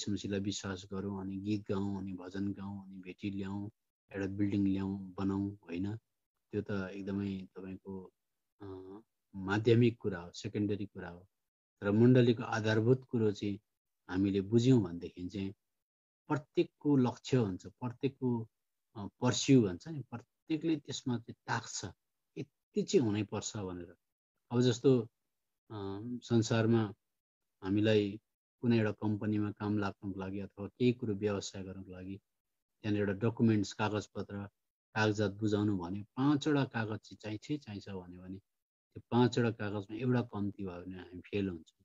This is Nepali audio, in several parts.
ईशा विश्वास गरौँ अनि गीत गाउँ अनि भजन गाउँ अनि भेटी ल्याउँ एउटा बिल्डिङ ल्याउँ बनाउँ होइन त्यो त एकदमै तपाईको माध्यमिक कुरा हो सेकेन्डरी कुरा हो र मण्डलीको आधारभूत कुरो चाहिँ हामीले बुझ्यौँ भनेदेखि चाहिँ प्रत्येकको लक्ष्य हुन्छ प्रत्येकको पर्स्यु भन्छ नि प्रत्येकले त्यसमा चाहिँ ताक्छ यति चाहिँ हुनैपर्छ भनेर अब जस्तो संसारमा हामीलाई कुनै एउटा कम्पनीमा काम लाग्नको लागि अथवा केही कुरो व्यवसाय गर्नको लागि त्यहाँनिर एउटा डकुमेन्ट्स कागजपत्र कागजात बुझाउनु भने 5वटा कागज चाहिँ चाहिन्छ भन्यो भने त्यो 5वटा कागजमा एउटा कम्ती भयो भने हामी फेल हुन्छौँ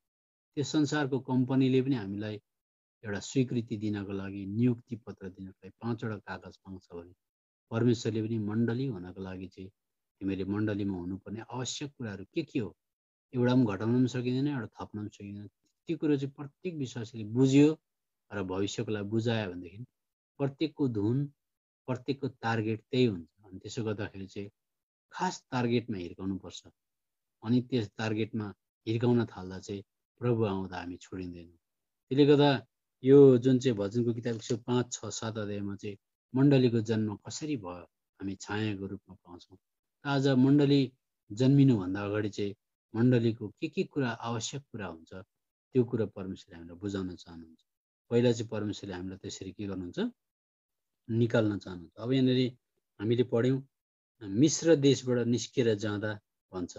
त्यो संसारको कम्पनीले पनि हामीलाई एउटा स्वीकृति दिनको लागि नियुक्ति पत्र दिनको लागि 5वटा कागज पाउँछ भने परमेश्वरले पनि मण्डली हुनको लागि चाहिँ तिमीले मण्डलीमा हुनुपर्ने आवश्यक कुराहरू के हो एउटा पनि घटाउन पनि सकिँदैन एउटा थप्न पनि सकिँदैन त्यो कुरो चाहिँ प्रत्येक विश्वासीले बुझ्यो र भविष्यको लागि बुझायो भनेदेखि प्रत्येकको धुन प्रत्येकको टार्गेट त्यही हुन्छ अनि त्यसो गर्दाखेरि चाहिँ खास टार्गेटमा हिर्काउनुपर्छ अनि त्यस टार्गेटमा हिर्काउन थाल्दा चाहिँ प्रभु आउँदा हामी छोडिँदैनौँ त्यसले गर्दा यो जुन चाहिँ भजनको किताब 105, 6, 7 अध्यायमा चाहिँ मण्डलीको जन्म कसरी भयो हामी छायाको रूपमा पाउँछौँ आज मण्डली जन्मिनुभन्दा अगाडि चाहिँ मण्डलीको के कुरा आवश्यक कुरा हुन्छ त्यो कुरा परमेश्वरले हामीलाई बुझाउन चाहनुहुन्छ पहिला चाहिँ परमेश्वरले हामीलाई त्यसरी के गर्नुहुन्छ निकाल्न चाहनुहुन्छ अब यहाँनिर हामीले पढ्यौँ मिश्र देशबाट निस्केर जाँदा भन्छ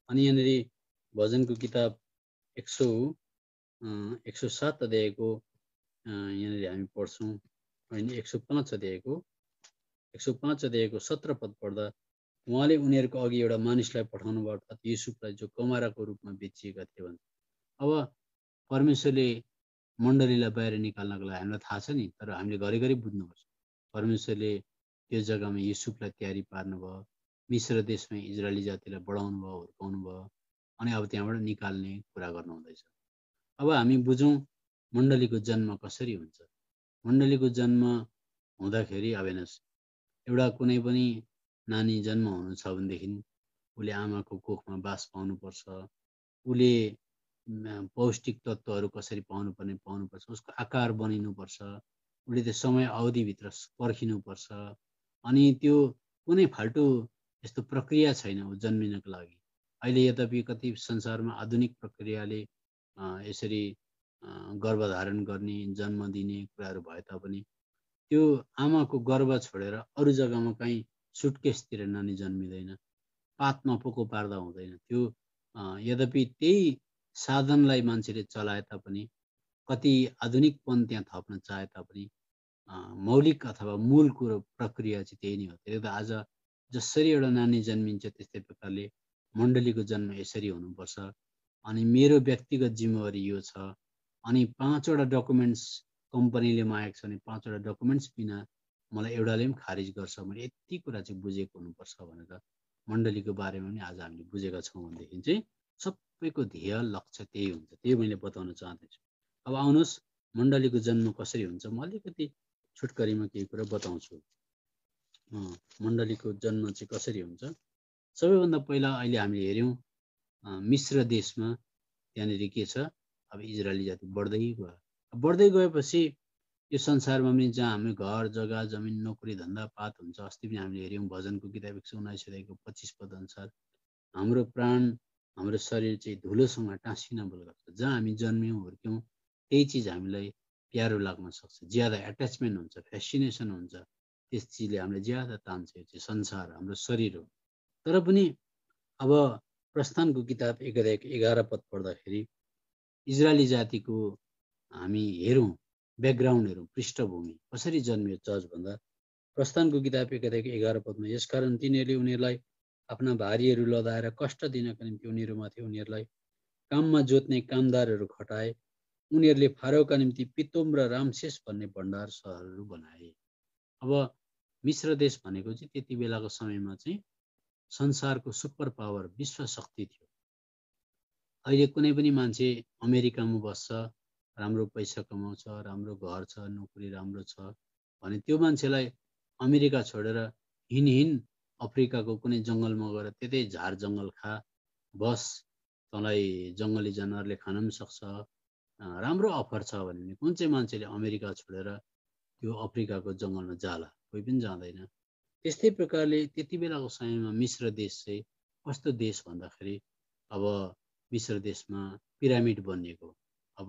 अनि यहाँनिर भजनको किताब 107 अध्यायको यहाँनिर हामी पढ्छौँ होइन 105 अध्यायको 17 पद पढ्दा उहाँले उनीहरूको अघि एउटा मानिसलाई पठाउनुभयो अर्थात् युसुफलाई जो कमाराको रूपमा बेचिएका थिए भन्छ अब परमेश्वरले मण्डलीलाई बाहिर निकाल्नको लागि हामीलाई थाहा छ नि तर हामीले घरिघरि बुझ्नुपर्छ परमेश्वरले त्यो जग्गामा युसुफलाई तयारी पार्नुभयो मिश्र देशमा इजरायली जातिलाई बढाउनु भयो हुर्काउनु भयो अनि अब त्यहाँबाट निकाल्ने कुरा गर्नु हुँदैछ अब हामी बुझौँ मण्डलीको जन्म कसरी हुन्छ मण्डलीको जन्म हुँदाखेरि अब हेर्नुहोस् एउटा कुनै पनि नानी जन्म हुनु छ भनेदेखि उसले आमाको कोखमा बास पाउनुपर्छ उसले पौष्टिक तत्त्वहरू कसरी पाउनुपर्छ उसको आकार बनिनुपर्छ उसले त्यो समय अवधिभित्र पर्खिनुपर्छ अनि त्यो कुनै फाल्टु यस्तो प्रक्रिया छैन ऊ जन्मिनको लागि अहिले यद्यपि कति संसारमा आधुनिक प्रक्रियाले यसरी गर्भधारण गर्ने जन्म दिने कुराहरू भए तापनि त्यो आमाको गर्भ छोडेर अरू जग्गामा कहीँ सुटकेसतिर नानी जन्मिँदैन पातमा पोको पार्दा हुँदैन त्यो यद्यपि त्यही साधनलाई मान्छेले चलाए तापनि कति आधुनिकपन त्यहाँ थप्न चाहे तापनि मौलिक अथवा मूल कुरो प्रक्रिया चाहिँ त्यही नै हो त्यसले गर्दा आज जसरी एउटा नानी जन्मिन्छ त्यस्तै प्रकारले मण्डलीको जन्म यसरी हुनुपर्छ अनि मेरो व्यक्तिगत जिम्मेवारी यो छ अनि 5वटा डकुमेन्ट्स कम्पनीले मागेको छ भने 5वटा डकुमेन्ट्स बिना मलाई एउटाले पनि खारिज गर्छ भने यति कुरा चाहिँ बुझेको हुनुपर्छ भनेर मण्डलीको बारेमा पनि आज हामीले बुझेका छौँ भनेदेखि चाहिँ सबैको ध्येय लक्ष्य त्यही हुन्छ त्यही मैले बताउन चाहन्छु अब आउनुहोस् मण्डलीको जन्म कसरी हुन्छ म अलिकति छुटकरीमा केही कुरा बताउँछु मण्डलीको जन्म चाहिँ कसरी हुन्छ सबैभन्दा पहिला अहिले हामीले हेऱ्यौँ मिश्र देशमा त्यहाँनिर के छ अब इजरायली जाति बढ्दै गएपछि यो संसारमा पनि जहाँ हामी घर जग्गा जमिन नोकरी धन्दा पात हुन्छ अस्ति पनि हामीले हेऱ्यौँ भजनको किताब 119 अध्यायको 25 पद अनुसार हाम्रो प्राण हाम्रो शरीर चाहिँ धुलोसँग टाँसिन बल गर्छ जहाँ हामी जन्म्यौँ हुर्क्यौँ त्यही चिज हामीलाई प्यारो लाग्न सक्छ ज्यादा एट्याचमेन्ट हुन्छ फेसिनेसन हुन्छ त्यस चिजले हामीलाई ज्यादा तान्छ यो चाहिँ संसार हाम्रो शरीर हो तर पनि अब प्रस्थानको किताब 1 अध्यायको 11 पद पढ्दाखेरि इजरायली जातिको हामी हेरौँ ब्याकग्राउन्ड हेरौँ पृष्ठभूमि कसरी जन्मियो चर्च भन्दा प्रस्थानको किताब 1 अध्यायको 11 पदमा यसकारण तिनीहरूले उनीहरूलाई आफ्ना भारीहरू लदाएर कष्ट दिनका निम्ति उनीहरूमाथि उनीहरूलाई काममा जोत्ने कामदारहरू खटाए उनीहरूले फारोका निम्ति पितोम र रामसेस भन्ने भण्डार सहरहरू बनाए अब मिश्र देश भनेको चाहिँ त्यति बेलाको समयमा चाहिँ संसारको सुपर पावर विश्व शक्ति थियो अहिले कुनै पनि मान्छे अमेरिकामा बस्छ राम्रो पैसा कमाउँछ राम्रो घर छ नोकरी राम्रो छ भने त्यो मान्छेलाई अमेरिका छोडेर हिन अफ्रिकाको कुनै जङ्गलमा गएर त्यतै झार जङ्गल खा बस तँलाई जङ्गली जनावरले खान पनि सक्छ राम्रो अफर छ भने कुन चाहिँ मान्छेले अमेरिका छोडेर त्यो अफ्रिकाको जङ्गलमा जाला? कोही पनि जाँदैन। त्यस्तै प्रकारले त्यति बेलाको समयमा मिश्र देश चाहिँ कस्तो देश भन्दाखेरि अब मिश्र देशमा पिरामिड बनिएको, अब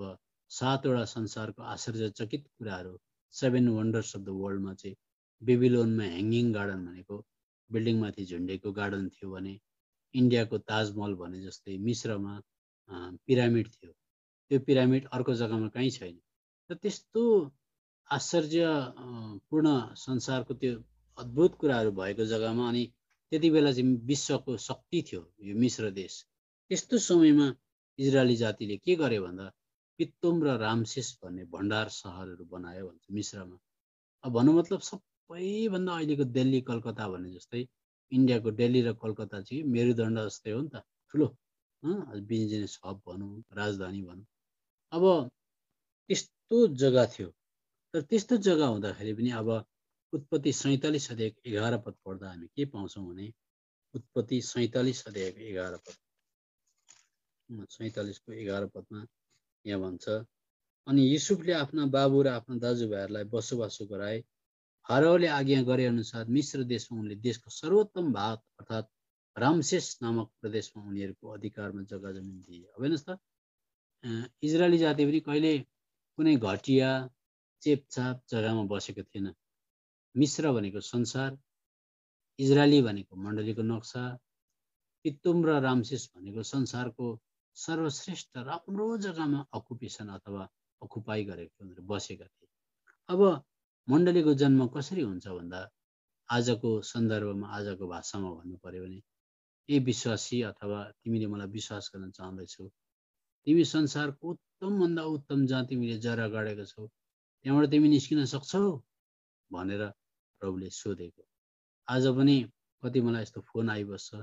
7वटा संसारको आश्चर्यचकित कुराहरू 7 वन्डर्स अफ द वर्ल्डमा चाहिँ बेबिलोनमा ह्याङ्गिङ गार्डन भनेको बिल्डिङमाथि झुन्डेको गार्डन थियो भने इन्डियाको ताजमहल भने जस्तै मिश्रमा पिरामिड थियो। त्यो पिरामिड अर्को जग्गामा कहीँ छैन। र त्यस्तो आश्चर्यपूर्ण संसारको त्यो अद्भुत कुराहरू भएको जग्गामा अनि त्यति बेला चाहिँ विश्वको शक्ति थियो यो मिश्र देश। त्यस्तो समयमा इजरायली जातिले के गर्यो भन्दा पित्तोम र रामसेस भन्ने भण्डार सहरहरू बनायो भन्छ मिश्रमा। अब भन्नु मतलब सबैभन्दा अहिलेको दिल्ली कलकत्ता भने जस्तै इन्डियाको दिल्ली र कलकत्ता चाहिँ मेरुदण्ड जस्तै हो नि त, ठुलो बिजनेस हब भनौँ, राजधानी भनौँ। अब त्यस्तो जग्गा थियो। तर त्यस्तो जग्गा हुँदाखेरि पनि अब उत्पत्ति 47 अध्याय 11 पद पढ्दा हामी के पाउँछौँ भने उत्पत्ति 47 अध्याय 11 पद 47 को 11 पदमा यहाँ भन्छ, अनि युसुफले आफ्ना बाबु र आफ्ना दाजुभाइहरूलाई बसोबासो गराए। फारोले आज्ञा गरे अनुसार मिश्र देशमा उनले देशको सर्वोत्तम भाग अर्थात् रामसेस नामक प्रदेशमा उनीहरूको अधिकारमा जग्गा जमिन दिए। अब हेर्नुहोस् त, इजरायली जाति पनि कहिले कुनै घटिया चेपचाप जग्गामा बसेको थिएन। मिश्र भनेको संसार, इजरायली भनेको मण्डलीको नक्सा, पित्तोम र रामसेस भनेको संसारको सर्वश्रेष्ठ राम्रो जग्गामा अकुपेसन अथवा अकुपाई गरेको उनीहरू बसेका थिए। अब मण्डलीको जन्म कसरी हुन्छ भन्दा आजको सन्दर्भमा आजको भाषामा भन्नु पर्यो भने ए विश्वासी अथवा तिमीले मलाई विश्वास गर्न चाहँदैछौ, तिमी संसारको उत्तमभन्दा उत्तम जहाँ तिमीले जरा गाडेको छौ त्यहाँबाट तिमी निस्किन सक्छौ भनेर प्रभुले सोधेको। आज पनि कति मलाई यस्तो फोन आइबस्छ,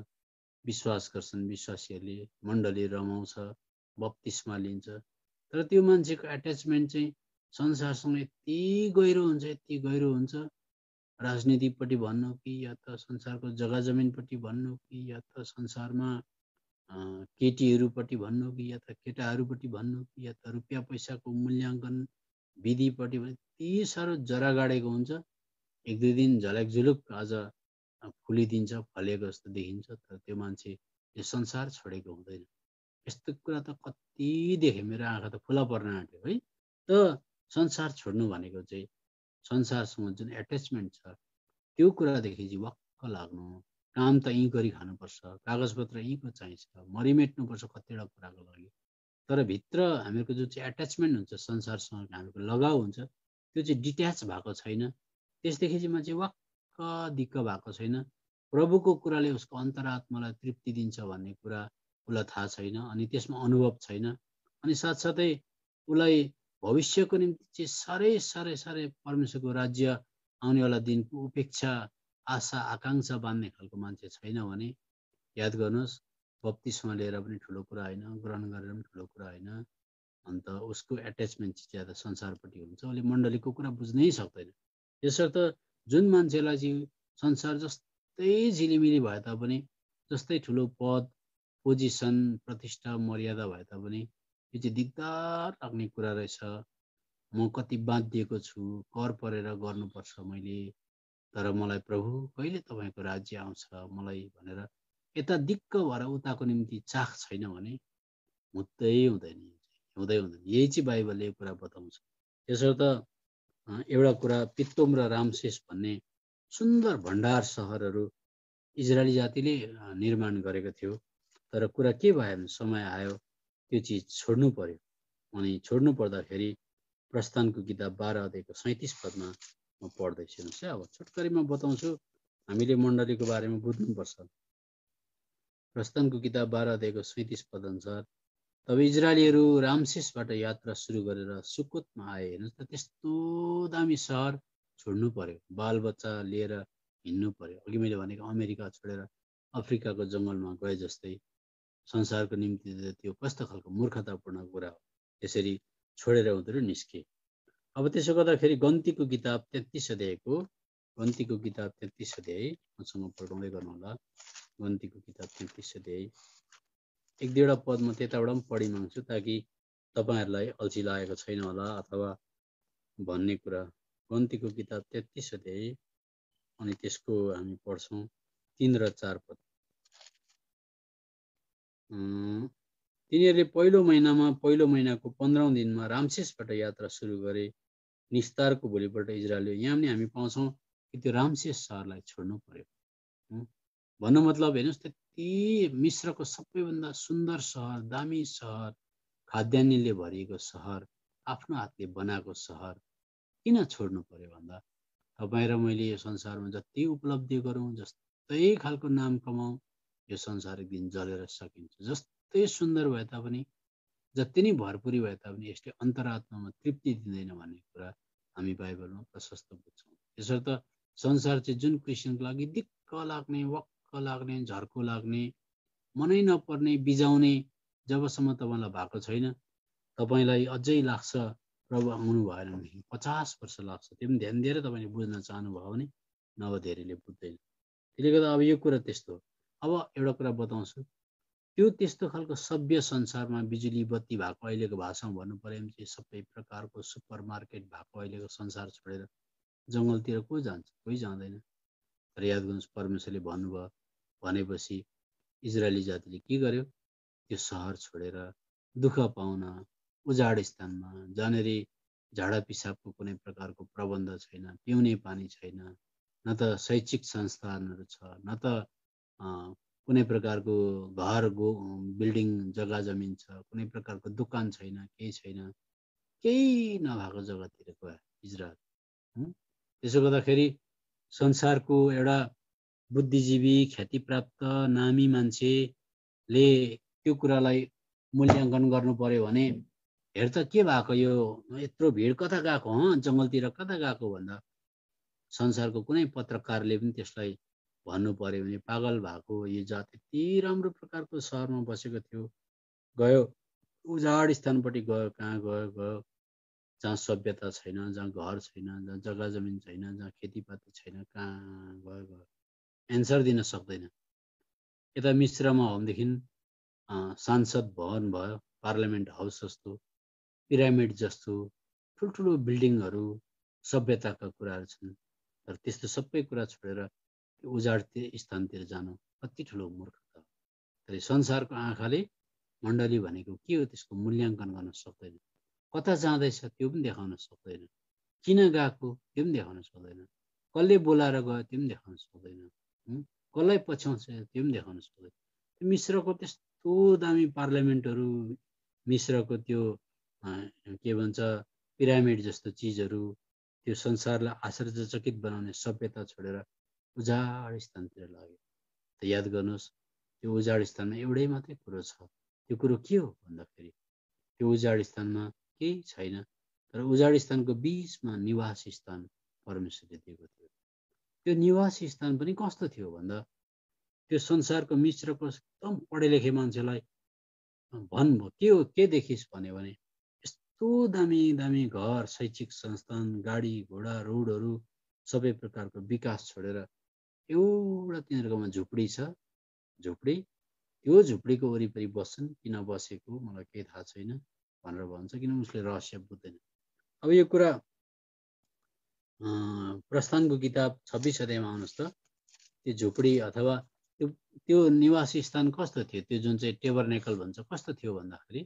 विश्वास गर्छन् विश्वासीहरूले, मण्डली रमाउँछ, बप्तिस्मा लिन्छ, तर त्यो मान्छेको एट्याचमेन्ट चाहिँ संसारसँग यति गहिरो हुन्छ, यति गहिरो हुन्छ, राजनीतिपट्टि भन्नु कि या त संसारको जग्गा जमिनपट्टि भन्नु कि या त संसारमा केटीहरूपट्टि भन्नु कि या त केटाहरूपट्टि भन्नु कि या त रुपियाँ पैसाको मूल्याङ्कन विधिपट्टि भन्नु, यति साह्रो जरा गाडेको हुन्छ। एक दुई दिन झलक झुलुक आज फुलिदिन्छ, फलेको जस्तो देखिन्छ, तर त्यो मान्छे यो संसार छोडेको हुँदैन। यस्तो कुरा त कति देखेँ, मेरो आँखा त खुला पर्न आँट्यो है। त संसार छोड्नु भनेको चाहिँ संसारसँग जुन एट्याचमेन्ट छ त्यो कुरादेखि चाहिँ वाक्क लाग्नु। काम त यहीँ गरी खानुपर्छ, कागजपत्र यहीँको चाहिन्छ, मरिमेट्नुपर्छ कतिवटा कुराको लागि, तर भित्र हामीहरूको जुन चाहिँ एट्याचमेन्ट हुन्छ संसारसँग हामीको लगाव हुन्छ त्यो चाहिँ डिट्याच भएको छैन। त्यसदेखि चाहिँ मान्छे वाक्क दिक्क भएको छैन। प्रभुको कुराले उसको अन्तरात्मालाई तृप्ति दिन्छ भन्ने कुरा उसलाई थाहा छैन, अनि त्यसमा अनुभव छैन। अनि साथसाथै उसलाई भविष्यको निम्ति चाहिँ साह्रै साह्रै साह्रै परमेश्वरको राज्य आउनेवाला दिनको उपेक्षा आशा आकाङ्क्षा बाँध्ने खालको मान्छे छैन भने याद गर्नुहोस्, बप्तिस्मा लिएर पनि ठुलो कुरा होइन, ग्रहण गरेर पनि ठुलो कुरा होइन। अन्त उसको एट्याचमेन्ट चाहिँ ज्यादा संसारपट्टि हुन्छ, उसले मण्डलीको कुरा बुझ्नै सक्दैन। यसर्थ जुन मान्छेलाई चाहिँ संसार जस्तै झिलिमिली भए तापनि, जस्तै ठुलो पद पोजिसन प्रतिष्ठा मर्यादा भए तापनि यो चाहिँ दिगदार लाग्ने कुरा रहेछ। म कति बाँधिएको छु, कर परेर गर्नुपर्छ मैले, तर मलाई प्रभु कहिले तपाईँको राज्य आउँछ मलाई भनेर यता दिक्क भएर उताको निम्ति चाख छैन भने हुँदै हुँदैन, हुँदै हुँदैन। यही चाहिँ बाइबलले यो कुरा बताउँछ। त्यसर्थ एउटा कुरा पित्तोम र रामसेस भन्ने सुन्दर भण्डार सहरहरू इजरायली जातिले निर्माण गरेको थियो, तर कुरा के भयो भने समय आयो त्यो चिज छोड्नु पर्यो। अनि छोड्नु पर्दाखेरि प्रस्थानको किताब 12 अध्यायको 37 पदमा म पढ्दैछु। हेर्नुहोस् है, अब छोटकरीमा बताउँछु, हामीले मण्डलीको बारेमा बुझ्नुपर्छ। प्रस्थानको किताब 12 अध्यायको 37 पद अनुसार तब इजरायलीहरू रामसेसबाट यात्रा सुरु गरेर सुकोतमा आए। हेर्नुहोस् त, त्यस्तो दामी सहर छोड्नु पर्यो, बालबच्चा लिएर हिँड्नु पर्यो। अघि मैले भनेको अमेरिका छोडेर अफ्रिकाको जङ्गलमा गए जस्तै संसारको निम्ति त्यो कस्तो खालको मूर्खतापूर्ण कुरा हो। त्यसरी छोडेर उनीहरू निस्के। अब त्यसो गर्दाखेरि गन्तीको किताब 33 अध्यायको गन्तीको किताब 33 अध्याय मसँग पढाउँदै गर्नुहोला। गन्तीको किताब 33 अध्याय एक दुईवटा पद म त्यताबाट पनि पढि माग्छु ताकि तपाईहरुलाई अल्छी लागेको छैन होला अथवा भन्ने कुरा। गन्तीको किताब 33 अध्याय अनि त्यसको हामी पढ्छौं 3 र 4 पद। तिनीहरूले पहिलो महिनामा पहिलो महिनाको 15औं दिनमा रामसेसबाट यात्रा सुरु गरे। निस्तारको भोलिपल्ट इजरायलले यहाँ पनि हामी पाउँछौं कि त्यो रामसेस सहरलाई छोड्नु पर्यो। भन्नु मतलब हेर्नुस् त्यति मिश्रको सबैभन्दा सुन्दर सहर, दामी सहर, खाद्यान्नले भरिएको सहर, आफ्नो हातले बनाएको सहर किन छोड्नु पर्यो भन्दा तपाईं र मैले यो संसारमा जति उपलब्धि गरौँ, जस्तै खालको नाम कमाऊ, यो संसार एक दिन जलेर सकिन्छ। जस्तै सुन्दर भए तापनि, जति नै भरपुरी भए तापनि यसले अन्तरात्मामा तृप्ति दिँदैन भन्ने कुरा हामी बाइबलमा प्रशस्त बुझ्छौँ। त्यसर्थ संसार चाहिँ जुन क्रिस्चियनको लागि दिक्क लाग्ने, वक्क लाग्ने, झर्को लाग्ने, मनै नपर्ने, बिजाउने जबसम्म तपाईँलाई भएको छैन, तपाईलाई अझै लाग्छ प्रभु आउनु भएन भने 50 वर्ष लाग्छ। त्यो पनि ध्यान दिएर तपाईँले बुझ्न चाहनुभयो भने नभए धेरैले बुझ्दैन। त्यसले गर्दा अब यो कुरा त्यस्तो हो। अब एउटा कुरा बताउँछु, त्यो त्यस्तो खालको सभ्य संसारमा बिजुली बत्ती भएको अहिलेको भाषामा भन्नु पर्यो भने चाहिँ सबै प्रकारको सुपर मार्केट भएको अहिलेको संसार छोडेर जङ्गलतिर को जान्छ? कोही जाँदैन। तर याद गर्नुहोस् परमेश्वरले भन्नुभयो भनेपछि इजरायली जातिले के गर्यो? त्यो सहर छोडेर दुःख पाउन उजाड स्थानमा जानेर झाडा पिसाबको कुनै प्रकारको प्रबन्ध छैन, पिउने पानी छैन, न त शैक्षिक संस्थानहरू छ, न त कुनै प्रकारको घर बिल्डिङ जग्गा जमिन छ, कुनै प्रकारको दोकान छैन, केही छैन, केही नभएको जग्गातिर गयो इजरायल। त्यसो गर्दाखेरि संसारको एउटा बुद्धिजीवी, ख्यातिप्राप्त, नामी मान्छेले त्यो कुरालाई मूल्याङ्कन गर्नु पर्यो भने हेर त के भएको, यो यत्रो भिड कता गएको, जङ्गलतिर कता गएको भन्दा संसारको कुनै पत्रकारले पनि त्यसलाई भन्नु पर्यो भने पागल भएको यो जात यति राम्रो प्रकारको सहरमा बसेको थियो, गयो उजाड स्थानपट्टि गयो। कहाँ गयो? गयो जहाँ सभ्यता छैन, जहाँ घर छैन, जहाँ जग्गा जमिन छैन, जहाँ खेतीपाती छैन, कहाँ गयो? गयो एन्सर दिन सक्दैन। यता मिश्रमा हो भनेदेखि सांसद भवन भयो, पार्लियामेन्ट हाउस जस्तो, पिरामिड जस्तो ठुल्ठुलो बिल्डिङहरू, सभ्यताका कुराहरू छन्। तर त्यस्तो सबै कुरा छोडेर उजाड स्थानतिर जानु कति ठुलो मूर्खता हो। तर संसारको आँखाले मण्डली भनेको के हो त्यसको मूल्याङ्कन गर्न सक्दैन। कता जाँदैछ त्यो पनि देखाउन सक्दैन, किन गएको त्यो पनि देखाउन सक्दैन, कसले बोलाएर गयो त्यो पनि देखाउन सक्दैन, कसलाई पछ्याउँछ त्यो पनि देखाउन सक्दैन। मिश्रको त्यस्तो दामी पार्लियामेन्टहरू, मिश्रको त्यो के भन्छ पिरामिड जस्तो चिजहरू, त्यो संसारलाई आश्चर्यचकित बनाउने सभ्यता छोडेर उजाड स्थानतिर लाग्यो। त याद गर्नुहोस् त्यो उजाड स्थानमा एउटै मात्रै कुरो छ। त्यो कुरो के हो भन्दाखेरि त्यो उजाड स्थानमा केही छैन, तर उजाड स्थानको बीचमा निवास स्थान परमेश्वरले दिएको थियो। त्यो निवास स्थान पनि कस्तो थियो भन्दा त्यो संसारको मिश्रको एकदम पढे लेखे मान्छेलाई भन्नुभयो के हो, के देखिस् भन्यो भने यस्तो दामी दामी घर, शैक्षिक संस्थान, गाडी घोडा, रोडहरू, सबै प्रकारको विकास छोडेर एउटा तिनीहरूकोमा झुपडी छ। झुपडी, त्यो झुपडीको वरिपरि बस्छन्। किन बसेको मलाई केही थाहा छैन भनेर भन्छ, किनभने उसले रहस्य बुझ्दैन। अब यो कुरा प्रस्थानको किताब 26 अध्यायमा आउनुहोस् त। त्यो झुपडी अथवा त्यो निवास स्थान कस्तो थियो? त्यो जुन चाहिँ टेबरनेकल भन्छ कस्तो थियो भन्दाखेरि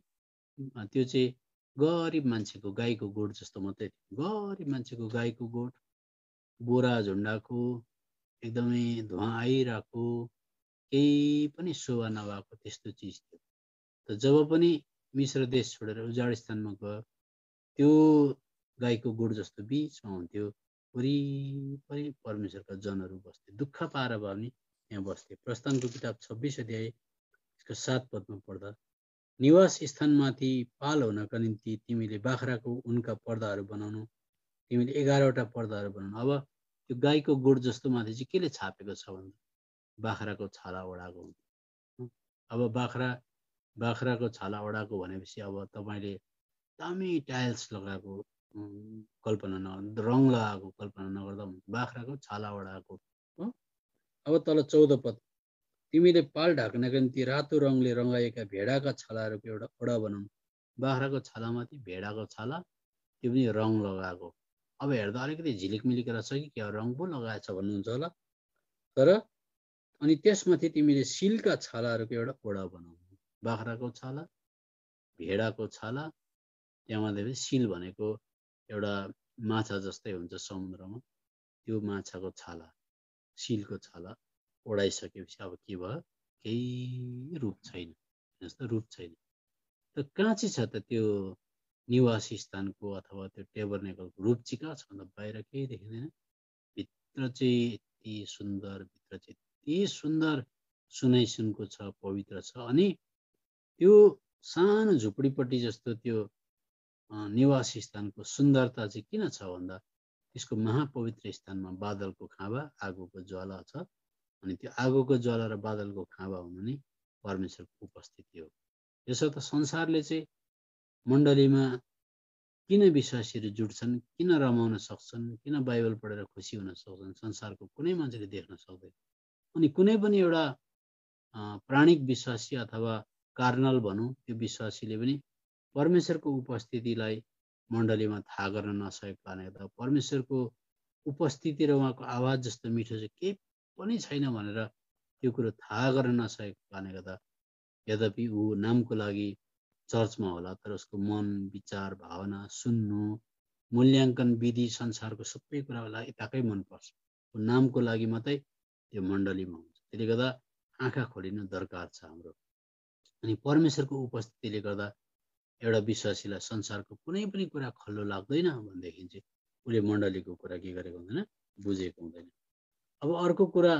त्यो चाहिँ गरिब मान्छेको गाईको गोठ जस्तो मात्रै थियो। गरिब मान्छेको गाईको गोठ, बोरा झुन्डाको, एकदमै धुवा आइरहेको, केही पनि शोभा नभएको त्यस्तो चिज थियो। त जब पनि मिश्र देश छोडेर उजाड स्थानमा गयो, त्यो गाईको गोठ जस्तो बिचमा हुन्थ्यो, वरिपरि परमेश्वरका जनहरू बस्थे, दुःख पाएर भए पनि यहाँ बस्थे। प्रस्थानको किताब 26 अध्याय यसको 7 पदमा पढ्दा निवास स्थानमाथि पाल हुनका निम्ति तिमीले बाख्राको उनका पर्दाहरू बनाउनु, तिमीले 11वटा पर्दाहरू बनाउनु। अब त्यो गाईको गोठ जस्तो माथि चाहिँ केले छापेको छ भन्दा बाख्राको छाला ओढाएको हुन्छ। अब बाख्राको छाला ओढाएको भनेपछि अब तपाईँले दामी टाइल्स लगाएको कल्पना नगर्नु, रङ लगाएको कल्पना नगर्दा हुन्छ, बाख्राको छाला ओढाएको हो। अब तल 14 पद, तिमीले पाल ढाक्नका निम्ति रातो रङले रङ्गाइएका भेडाका छालाहरूको एउटा ओडा बनाउनु, बाख्राको छालामाथि भेडाको छाला, त्यो पनि रङ लगाएको। अब हेर्दा अलिकति झिलिकमिलिक रहेछ कि क्या रङ पो लगाएछ भन्नुहुन्छ होला। तर अनि त्यसमाथि तिमीले सिलका छालाहरूको एउटा ओडा बनाउनु। बाख्राको छाला, भेडाको छाला, त्यहाँमाथि सिल भनेको एउटा माछा जस्तै हुन्छ समुद्रमा, त्यो माछाको छाला, सिलको छाला ओढाइसकेपछि अब के भयो, केही रूप छैन, जस्तो रूप छैन। त कहाँ चाहिँ छ त त्यो निवासी स्थानको अथवा त्यो टेबर्नेकलको रूप चाहिँ कहाँ छ भन्दा बाहिर केही देखिँदैन, भित्र चाहिँ यति सुन्दर, भित्र चाहिँ यति सुन्दर सुनै सुनको छ, पवित्र छ। अनि त्यो सानो झुपडीपट्टि जस्तो त्यो निवासी स्थानको सुन्दरता चाहिँ किन छ भन्दा त्यसको महापवित्र स्थानमा बादलको खाँबा, आगोको ज्वाला छ। अनि त्यो आगोको ज्वाला र बादलको खाँबा हुनु नै परमेश्वरको उपस्थिति हो। यसो त संसारले चाहिँ मण्डलीमा किन विश्वासीहरू जुट्छन्, किन रमाउन सक्छन्, किन बाइबल पढेर खुसी हुन सक्छन्, संसारको कुनै मान्छेले देख्न सक्दैन। अनि कुनै पनि एउटा प्राणिक विश्वासी अथवा कार्नल भनौँ त्यो विश्वासीले पनि परमेश्वरको उपस्थितिलाई मण्डलीमा थाहा गर्न नसकेको कारणले गर्दा, परमेश्वरको उपस्थिति र उहाँको आवाज जस्तो मिठो चाहिँ केही पनि छैन भनेर त्यो कुरो थाहा गर्न नसकेको कारणले गर्दा, यद्यपि ऊ नामको लागि चर्चमा होला तर उसको मन, विचार, भावना, सुन्नु, मूल्याङ्कन विधि, संसारको सबै कुरालाई यताकै मनपर्छ। नामको लागि मात्रै त्यो मण्डलीमा हुन्छ। त्यसले गर्दा आँखा खोलिनु दरकार छ हाम्रो। अनि परमेश्वरको उपस्थितिले गर्दा एउटा विश्वासीलाई संसारको कुनै पनि कुरा खल्लो लाग्दैन भनेदेखि चाहिँ उसले मण्डलीको कुरा के गरेको हुँदैन, बुझेको हुँदैन। अब अर्को कुरा,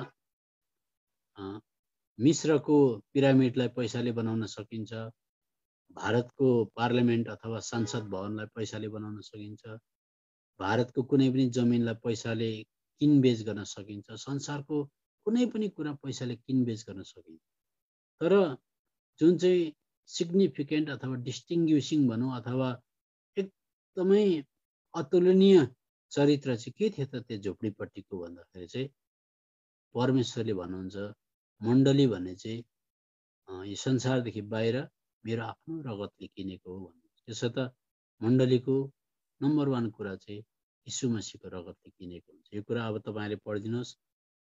मिश्रको पिरामिडलाई पैसाले बनाउन सकिन्छ, भारतको पार्लियामेन्ट अथवा संसद भवनलाई पैसाले बनाउन सकिन्छ, भारतको कुनै पनि जमिनलाई पैसाले किनबेच गर्न सकिन्छ, संसारको कुनै पनि कुरा पैसाले किनबेच गर्न सकिन्छ। तर जुन चाहिँ सिग्निफिकेन्ट अथवा डिस्टिङ्ग्विसिङ भनौँ अथवा एकदमै अतुलनीय चरित्र चाहिँ के थियो त त्यो झोपडीपट्टिको भन्दाखेरि चाहिँ परमेश्वरले भन्नुहुन्छ मण्डली भन्ने चाहिँ यो संसारदेखि बाहिर मेरो आफ्नो रगतले किनेको हो भन्नुहुन्छ। त्यसो त मण्डलीको नम्बर 1 कुरा चाहिँ यीशु मसीहको रगतले किनेको हुन्छ। यो कुरा अब तपाईँले पढिदिनुहोस्,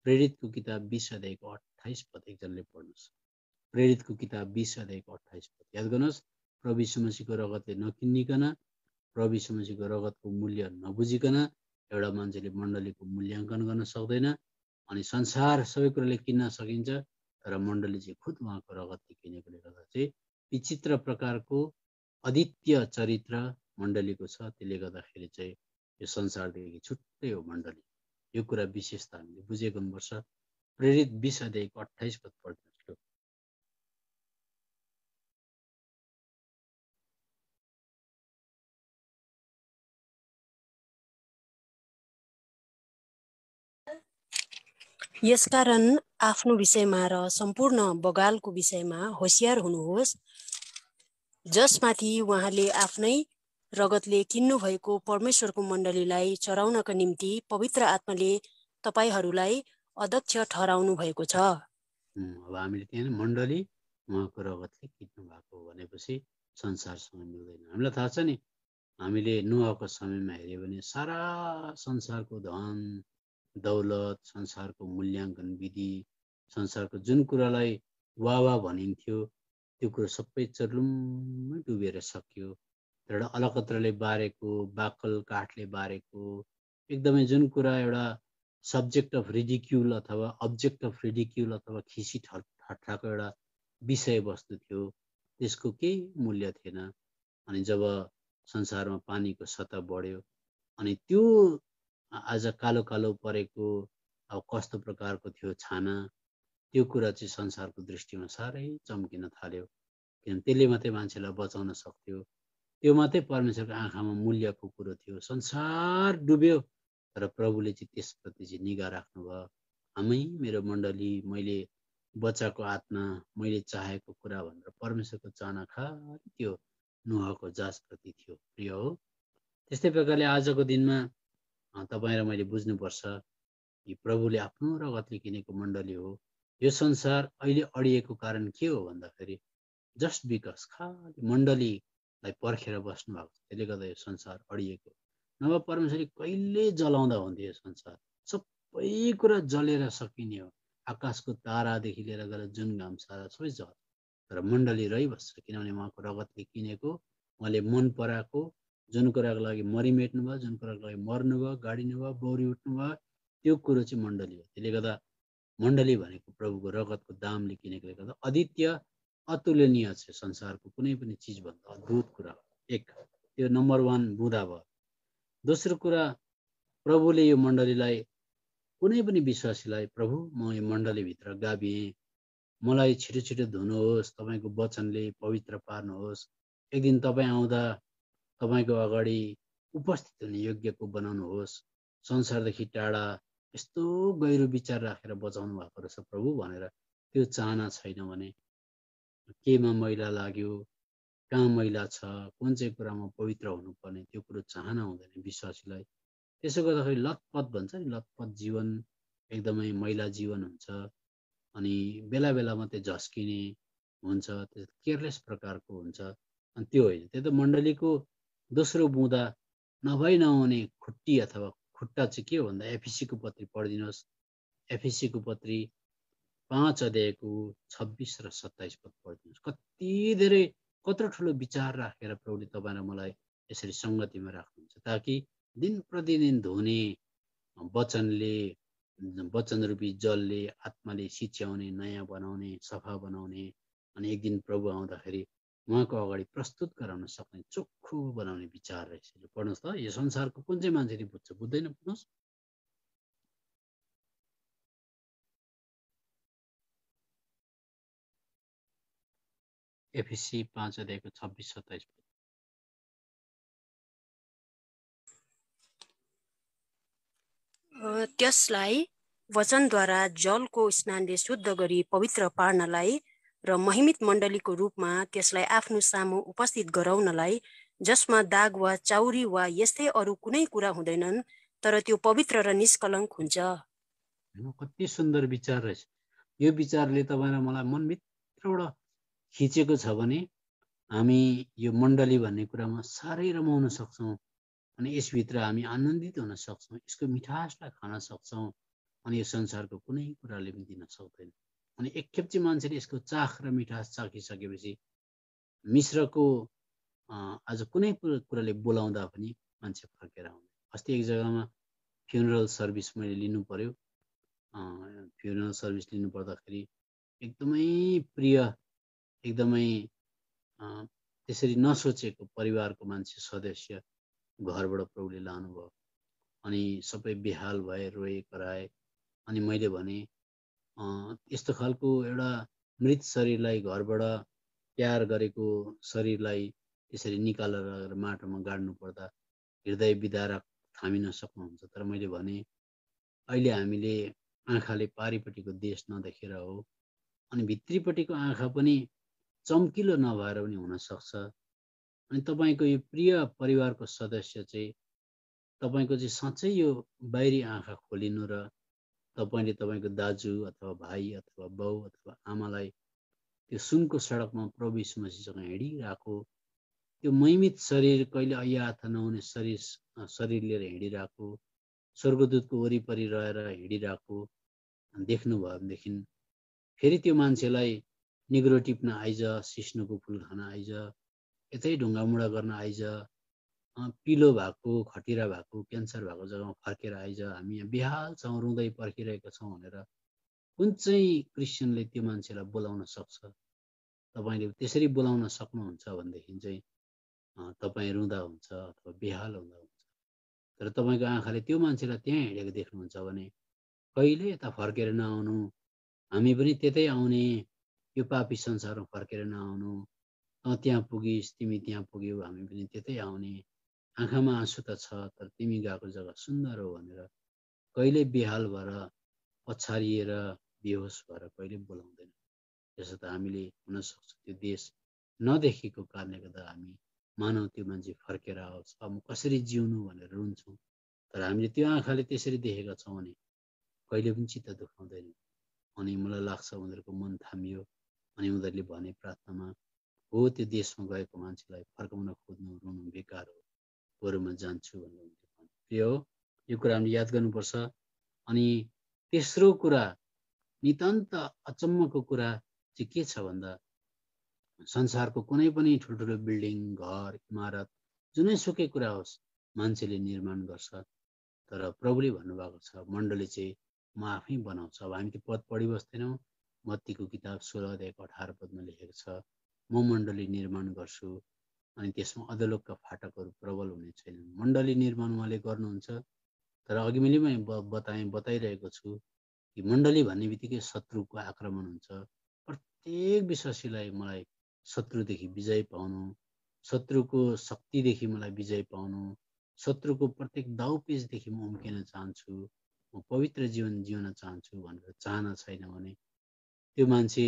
प्रेरितको किताब 20 अध्यायको 28 पद, एकजनाले पढ्नुहोस्। प्रेरितको किताब 20 अध्यायको 28 पद याद गर्नुहोस्। प्रभु यीशु मसीहको रगतले नकिनिकन, प्रभु यीशु मसीहको रगतको मूल्य नबुझिकन एउटा मान्छेले मण्डलीको मूल्याङ्कन गर्न सक्दैन। अनि संसार सबै कुराले किन्न सकिन्छ तर मण्डली चाहिँ खुद उहाँको रगतले किनेकोले गर्दा चाहिँ विचित्र प्रकारको अद्वितीय चरित्र मण्डलीको छ। त्यसले गर्दाखेरि चाहिँ यो संसारदेखि छुट्टै हो मण्डली। यो कुरा विशेष त हामीले बुझेको हुनुपर्छ। प्रेरित 20 अध्यायको 28 पद पढ्नुहोस्। यसकारण आफ्नो विषयमा र सम्पूर्ण बगालको विषयमा होशियार हुनुहोस्, जसमाथि उहाँले आफ्नै रगतले किन्नु भएको परमेश्वरको मण्डलीलाई चराउनका निम्ति पवित्र आत्माले तपाईहरूलाई अध्यक्ष ठहराउनु भएको छ। अब हामीले त्यहाँ मण्डली उहाँको रगतले किन्नु भएको भनेपछि संसारसँग मिल्दैन। हामीलाई थाहा छ नि, हामीले नुहको समयमा हेऱ्यो भने सारा संसारको धन दौलत, संसारको मूल्याङ्कन विधि, संसारको जुन कुरालाई वाह भनिन्थ्यो त्यो कुरो सबै चर्लुम्मै डुबेर सक्यो। एउटा अलकत्रले बारेको, बाकल काठले बारेको, एकदमै जुन कुरा एउटा सब्जेक्ट अफ रिडिक्युल अथवा अब्जेक्ट अफ रिडिक्युल अथवा खिसी ठट्टाको एउटा विषयवस्तु थियो, त्यसको केही मूल्य थिएन। अनि जब संसारमा पानीको सतह बढ्यो अनि त्यो आज कालो कालो परेको अब कस्तो प्रकारको थियो छाना, त्यो कुरा चाहिँ संसारको दृष्टिमा साह्रै चम्किन थाल्यो। किनभने त्यसले मात्रै मान्छेलाई बचाउन सक्थ्यो, त्यो मात्रै परमेश्वरको आँखामा मूल्यको कुरो थियो। संसार डुब्यो तर प्रभुले चाहिँ त्यसप्रति चाहिँ निगाह राख्नुभयो। हामी मेरो मण्डली, मैले बचाएको आत्मा, मैले चाहेको कुरा भनेर परमेश्वरको चाहना खालि त्यो नुहको जाँचप्रति थियो। प्रिय हो, त्यस्तै प्रकारले आजको दिनमा तपाईँ र मैले बुझ्नुपर्छ कि प्रभुले आफ्नो रगतले किनेको मण्डली हो। यो संसार अहिले अडिएको कारण के हो भन्दाखेरि जस्ट बिकज खालि मण्डली लाई पर्खेर बस्नु भएको छ। त्यसले गर्दा यो संसार अडिएको, नभए परमेश्वरले कहिले जलाउँदा हुन्थ्यो यो संसार। सबै कुरा जलेर सकिने हो, आकाशको तारादेखि लिएर गएर जुन घाम सारा सबै जल, तर मण्डली रहिबस्छ, किनभने उहाँको रगतले किनेको, उहाँले मन पराएको, जुन कुराको लागि मरिमेट्नु भयो, जुन कुराको लागि मर्नु भयो, गाडिनु भयो, बौरी उठ्नु भयो, त्यो कुरो चाहिँ मण्डली हो। त्यसले गर्दा मण्डली भनेको प्रभुको रगतको दामले किनेकोले गर्दा अद्वितीय अतुलनीय छ, संसारको कुनै पनि चिजभन्दा अद्भुत कुरा हो। एक त्यो नम्बर 1 बुँदा भयो। दोस्रो कुरा, प्रभुले यो मण्डलीलाई, कुनै पनि विश्वासीलाई, प्रभु म यो मण्डलीभित्र गाभिएँ, मलाई छिटो छिटो धुनुहोस्, तपाईँको वचनले पवित्र पार्नुहोस्, एक दिन तपाईँ आउँदा तपाईँको अगाडि उपस्थित हुने योग्यको बनाउनुहोस्, संसारदेखि टाढा यस्तो गहिरो विचार राखेर बचाउनु भएको रहेछ प्रभु भनेर त्यो चाहना छैन भने केमा मैला लाग्यो, कहाँ मैला छ, कुन चाहिँ कुरामा पवित्र हुनुपर्ने, त्यो कुरो चाहना हुँदैन विश्वासीलाई। त्यसो गर्दाखेरि लतपत भन्छ नि, लतपत जीवन, एकदमै मैला जीवन हुन्छ, अनि बेला बेला मात्रै झस्किने हुन्छ, त्यो केयरलेस प्रकारको हुन्छ। अनि त्यो होइन, त्यो त मण्डलीको दोस्रो बुँदा नभई नहुने खुट्टी अथवा खुट्टा चाहिँ के हो भन्दा एफिसीको पत्री पढिदिनुहोस्। एफिसीको पत्री 5 अध्यायको 26 र 27 पद पढिदिनुहोस्। कति धेरै कत्रो ठुलो विचार राखेर प्रभुले तपाईँ र मलाई यसरी सङ्गतिमा राख्नुहुन्छ, ताकि दिन प्रतिदिन धुने वचनले, वचनरूपी जलले, आत्माले सिच्याउने, नयाँ बनाउने, सफा बनाउने, अनि एक दिन प्रभु आउँदाखेरि उहाँको अगाडि प्रस्तुत गराउन सक्ने, चोखो बनाउने विचार रहेछ। पढ्नुहोस् त, यो संसारको कुन चाहिँ मान्छेले बुझ्छ, बुझ्दैन। पढ्नुहोस्। एफिसी 5 अध्यायको 26-27 पद। त्यसलाई वचनद्वारा जलको स्नानले शुद्ध गरी पवित्र पार्नलाई र महिमित मण्डलीको रूपमा त्यसलाई आफ्नो सामु उपस्थित गराउनलाई, जसमा दाग वा चाउरी वा यस्तै अरू कुनै कुरा हुँदैनन्, तर त्यो पवित्र र निष्कलङ्क हुन्छ। कति सुन्दर विचार रहेछ। यो विचारले तपाईँ र मलाई मनभित्रबाट खिचेको छ भने हामी यो मण्डली भन्ने कुरामा साह्रै रमाउन सक्छौँ, अनि यसभित्र हामी आनन्दित हुन सक्छौँ, यसको मिठासलाई खान सक्छौँ, अनि यो संसारको कुनै कुराले पनि दिन सक्दैन। अनि एकखेप चाहिँ मान्छेले यसको चाख र मिठास चाखिसकेपछि मिश्रको आज कुनै कुराले बोलाउँदा पनि मान्छे फर्केर आउँदैन। अस्ति एक जग्गामा फ्युनरल सर्भिस मैले लिनु पर्यो। फ्युनरल सर्भिस लिनु पर्दाखेरि एकदमै प्रिय, एकदमै त्यसरी नसोचेको परिवारको मान्छे सदस्य घरबाट प्रभुले लानुभयो, अनि सबै बेहाल भए, रोए कराए। अनि मैले भने यस्तो खालको एउटा मृत शरीरलाई, घरबाट प्यार गरेको शरीरलाई त्यसरी निकालेर माटोमा गाड्नु पर्दा हृदय बिदाएर थामिन सक्नुहुन्छ। तर मैले भने अहिले हामीले आँखाले पारिपट्टिको देश नदेखेर हो, अनि भित्रीपट्टिको आँखा पनि चम्किलो नभएर पनि हुनसक्छ। अनि तपाईँको यो प्रिय परिवारको सदस्य चाहिँ तपाईँको चाहिँ साँच्चै यो बाहिरी आँखा खोलिनु र तपाईँले तपाईँको दाजु अथवा भाइ अथवा बाउ अथवा आमालाई त्यो सुनको सडकमा प्रभु यीशु मसीहसँग हिँडिरहेको, त्यो महिमित शरीर, कहिले अय्याथ नहुने शरीर लिएर हिँडिरहेको, स्वर्गदूतको वरिपरि रहेर हिँडिरहेको देख्नुभयो भनेदेखि फेरि त्यो मान्छेलाई निग्रो टिप्न आइज, सिस्नुको फुल खान आइज, यतै ढुङ्गामुढा गर्न आइज, पिलो भएको, खटिरा भएको, क्यान्सर भएको जग्गामा फर्केर आइज, हामी यहाँ बेहाल छौँ, रुँदै पर्खिरहेका छौँ भनेर कुन चाहिँ क्रिस्चियनले त्यो मान्छेलाई बोलाउन सक्छ? तपाईँले त्यसरी बोलाउन सक्नुहुन्छ भनेदेखि चाहिँ तपाईँ रुँदा हुन्छ अथवा बेहाल हुँदा हुन्छ। तर तपाईँको आँखाले त्यो मान्छेलाई त्यहाँ हिँडेको देख्नुहुन्छ भने कहिले यता फर्केर नआउनु, हामी पनि त्यतै आउने, यो पापी संसारमा फर्केर नआउनु, त्यहाँ पुगिस्, तिमी त्यहाँ पुग्यौ, हामी पनि त्यतै आउने, आँखामा आँसु त छ तर तिमी गएको जग्गा सुन्दर हो भनेर कहिले बेहाल भएर पछारिएर बेहोस भएर कहिले बोलाउँदैन। त्यसो त हामीले हुनसक्छ त्यो देश नदेखेको कारणले गर्दा हामी मानव त्यो मान्छे फर्केर आओस्, अब म कसरी जिउनु भनेर रुन्छौँ। तर हामीले त्यो आँखाले त्यसरी देखेका छौँ भने कहिले पनि चित्त दुखाउँदैन। अनि मलाई लाग्छ उनीहरूको मन थामियो, अनि उनीहरूले भने प्रार्थनामा, हो त्यो देशमा गएको मान्छेलाई फर्काउन खोज्नु रुनु बेकार हो, बरु म जान्छु भनेर उनले भन्नु। त्यो हो, यो कुरा हामीले याद गर्नुपर्छ। अनि तेस्रो कुरा, नितान्त अचम्मको कुरा चाहिँ के छ भन्दा, संसारको कुनै पनि ठुल्ठुलो बिल्डिङ, घर, इमारत, जुनैसुकै कुरा होस् मान्छेले निर्माण गर्छ, तर प्रभुले भन्नुभएको छ मण्डली चाहिँ म आफै बनाउँछु। अब हामी त्यो पद पढिबस्दैनौँ। मत्तीको किताब 16 अध्यायको 18 पदमा लेखेको छ, म मण्डली निर्माण गर्छु अनि त्यसमा अधोलोकका फाटकहरू प्रबल हुने छैनन्। मण्डली निर्माण उहाँले गर्नुहुन्छ, तर अघि मैले बताइरहेको छु कि मण्डली भन्ने बित्तिकै शत्रुको आक्रमण हुन्छ। प्रत्येक विश्वासीलाई मलाई शत्रुदेखि विजय पाउनु, शत्रुको शक्तिदेखि मलाई विजय पाउनु, शत्रुको प्रत्येक दाउपेचदेखि म उम्किन चाहन्छु, म पवित्र जीवन जिउन चाहन्छु भनेर चाहना छैन भने त्यो मान्छे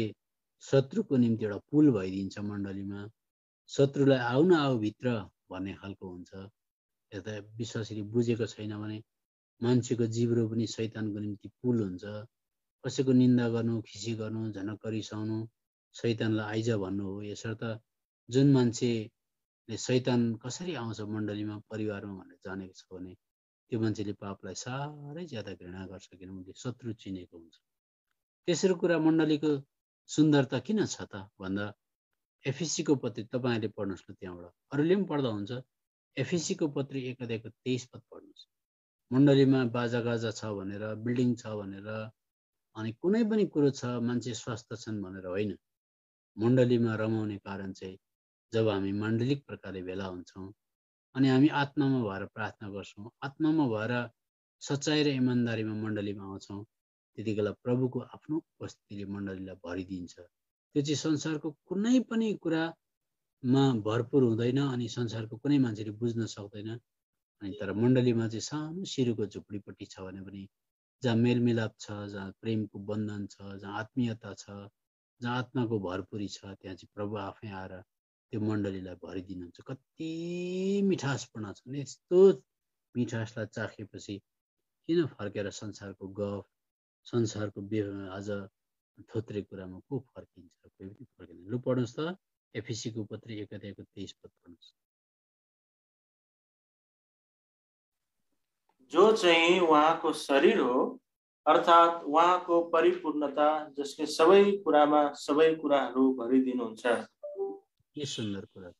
शत्रुको निम्ति एउटा पुल भइदिन्छ। मण्डलीमा शत्रुलाई आऊ न आऊ भित्र भन्ने खालको हुन्छ। यता विश्वासीले बुझेको छैन भने मान्छेको जिब्रो पनि शैतानको निम्ति पुल हुन्छ। कसैको निन्दा गर्नु, खिसी गर्नु, झनक्क रिसाउनु, शैतानलाई आइज भन्नु हो। यसर्थ जुन मान्छेले शैतान कसरी आउँछ मण्डलीमा, परिवारमा भनेर जानेको छ भने त्यो मान्छेले पापलाई साह्रै ज्यादा घृणा गर्छ, किनभने शत्रु चिनेको हुन्छ। तेस्रो कुरा, मण्डलीको सुन्दरता किन छ त भन्दा, एफिसीको पत्री तपाईँहरूले पढ्नुहोस् न, त्यहाँबाट अरूले पनि पढ्दा हुन्छ। एफिसीको पत्री 1 अध्यायको 23 पद पढ्नुहोस्। मण्डलीमा बाजागाजा छ भनेर, बिल्डिङ छ भनेर, अनि कुनै पनि कुरो छ मान्छे स्वस्थ छन् भनेर होइन। मण्डलीमा रमाउने कारण चाहिँ जब हामी माण्डलिक प्रकारले भेला हुन्छौँ अनि हामी आत्मामा भएर प्रार्थना गर्छौँ, आत्मामा भएर सच्चाइ र इमान्दारीमा मण्डलीमा आउँछौँ, त्यति बेला प्रभुको आफ्नो उपस्थितिले मण्डलीलाई भरिदिन्छ। त्यो चाहिँ संसारको कुनै पनि कुरामा भरपुर हुँदैन अनि संसारको कुनै मान्छेले बुझ्न सक्दैन। अनि तर मण्डलीमा चाहिँ सानो सिरुको झुपडीपट्टि छ भने पनि जहाँ मेलमिलाप छ, जहाँ प्रेमको बन्धन छ, जहाँ आत्मीयता छ, जहाँ आत्माको भरपुरी छ, त्यहाँ चाहिँ प्रभु आफै आएर त्यो मण्डलीलाई भरिदिनुहुन्छ। कति मिठासपना छ। यस्तो मिठासलाई चाखेपछि किन फर्केर संसारको गफ, संसारको आज थोत्रे कुरामा को फर्किन्छ? कोही पनि फर्किँदैन। लु पढ्नुहोस् त, एफिसीको पत्री 1 अध्यायको 23 पद पढ्नुहोस्। जो चाहिँ उहाँको शरीर हो, अर्थात् उहाँको परिपूर्णता, जसले सबै कुरामा सबै कुराहरू भरिदिनुहुन्छ। के सुन्दर कुरा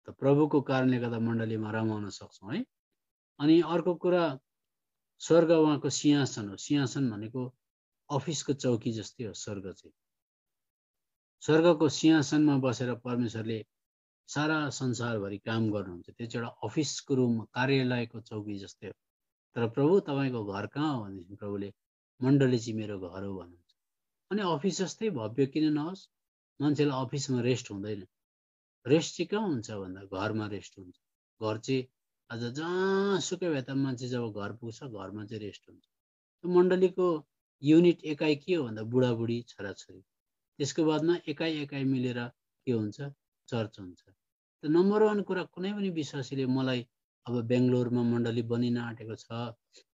त, प्रभुको कारणले गर्दा मण्डलीमा रमाउन सक्छौँ है। अनि अर्को कुरा, स्वर्ग उहाँको सिंहासन हो। सिंहासन भनेको अफिसको चौकी जस्तै हो। स्वर्ग चाहिँ स्वर्गको सिंहासनमा बसेर परमेश्वरले सारा संसारभरि काम गर्नुहुन्छ। त्यो चाहिँ एउटा अफिसको रुम, कार्यालयको चौकी जस्तै हो। तर प्रभु तपाईँको घर कहाँ हो भनेदेखि प्रभुले मण्डली चाहिँ मेरो घर हो भन्नुहुन्छ। अनि अफिस जस्तै भव्य किन नहोस्, मान्छेलाई अफिसमा रेस्ट हुँदैन। रेस्ट चाहिँ कहाँ हुन्छ भन्दा घरमा रेस्ट हुन्छ। घर चाहिँ आज जहाँसुकै भए तापनि मान्छे जब घर पुग्छ, घरमा चाहिँ रेस्ट हुन्छ। मण्डलीको युनिट एकाइ के हो भन्दा बुढाबुढी, छोराछोरी। त्यसको बादमा एकाइ मिलेर के हुन्छ? चर्च हुन्छ। त नम्बर 1 कुरा, कुनै पनि विश्वासीले मलाई अब बेङ्गलोरमा मण्डली बनिन आँटेको छ,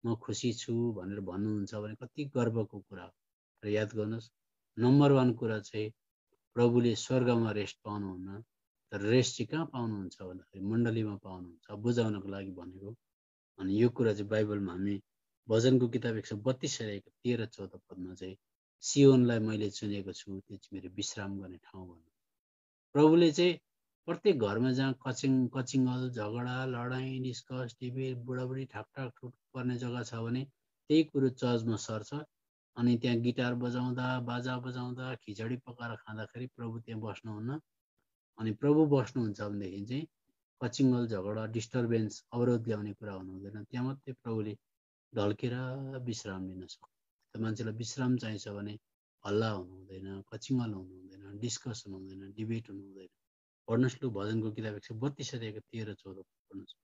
म खुसी छु भनेर भन्नुहुन्छ भने कति गर्वको कुरा हो। र याद गर्नुहोस्, नम्बर 1 कुरा चाहिँ प्रभुले स्वर्गमा रेस्ट पाउनुहुन्न, तर रेस्ट चाहिँ कहाँ पाउनुहुन्छ भन्दाखेरि मण्डलीमा पाउनुहुन्छ। बुझाउनको लागि भनेको। अनि यो कुरा चाहिँ बाइबलमा हामी भजनको किताब 132 अध्यायको 13-14 पदमा चाहिँ सियोनलाई मैले चुनेको छु, त्यो चाहिँ मेरो विश्राम गर्ने ठाउँ भन्नु। प्रभुले चाहिँ प्रत्येक घरमा जहाँ कचिङ्गल, झगडा, लडाइँ, डिस्कस, डिबेट, बुढाबुढी ठाकठाक ठुट पर्ने जग्गा छ भने त्यही कुरो चर्चमा सर्छ। अनि त्यहाँ गिटार बजाउँदा, बाजा बजाउँदा, खिचडी पकाएर खाँदाखेरि प्रभु त्यहाँ बस्नुहुन्न। अनि प्रभु बस्नुहुन्छ भनेदेखि चाहिँ कचिङ्गल, झगडा, डिस्टर्बेन्स, अवरोध ल्याउने कुरा हुनु हुँदैन। त्यहाँ मात्रै प्रभुले ढल्केर विश्राम लिन सक्छ। त मान्छेलाई विश्राम चाहिन्छ भने हल्ला हुनु हुँदैन, कचिङ्गल हुनु हुँदैन, डिस्कसन हुँदैन, डिबेट हुनु हुँदैन। पढ्नुहोस् लु भजनको किताब 132 अध्यायको 13-14 पढ्नुहोस्।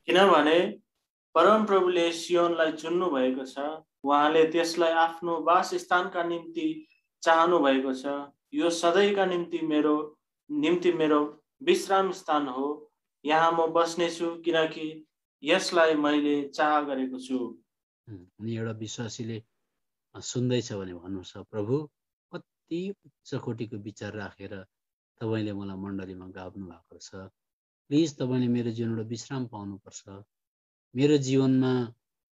किनभने परमप्रभुले सियोनलाई चुन्नु भएको छ, उहाँले त्यसलाई आफ्नो वासस्थानका निम्ति चाहनु भएको छ। यो सधैँका निम्ति मेरो विश्राम स्थान हो। यहाँ म बस्नेछु, किनकि यसलाई मैले चाह गरेको छु। अनि एउटा विश्वासीले सुन्दैछ भने भन्नुहोस्, प्रभु कति उच्च कोटिको विचार राखेर तपाईँले मलाई मण्डलीमा गाप्नु भएको छ। प्लिज तपाईँले मेरो जीवनबाट विश्राम पाउनुपर्छ। मेरो जीवनमा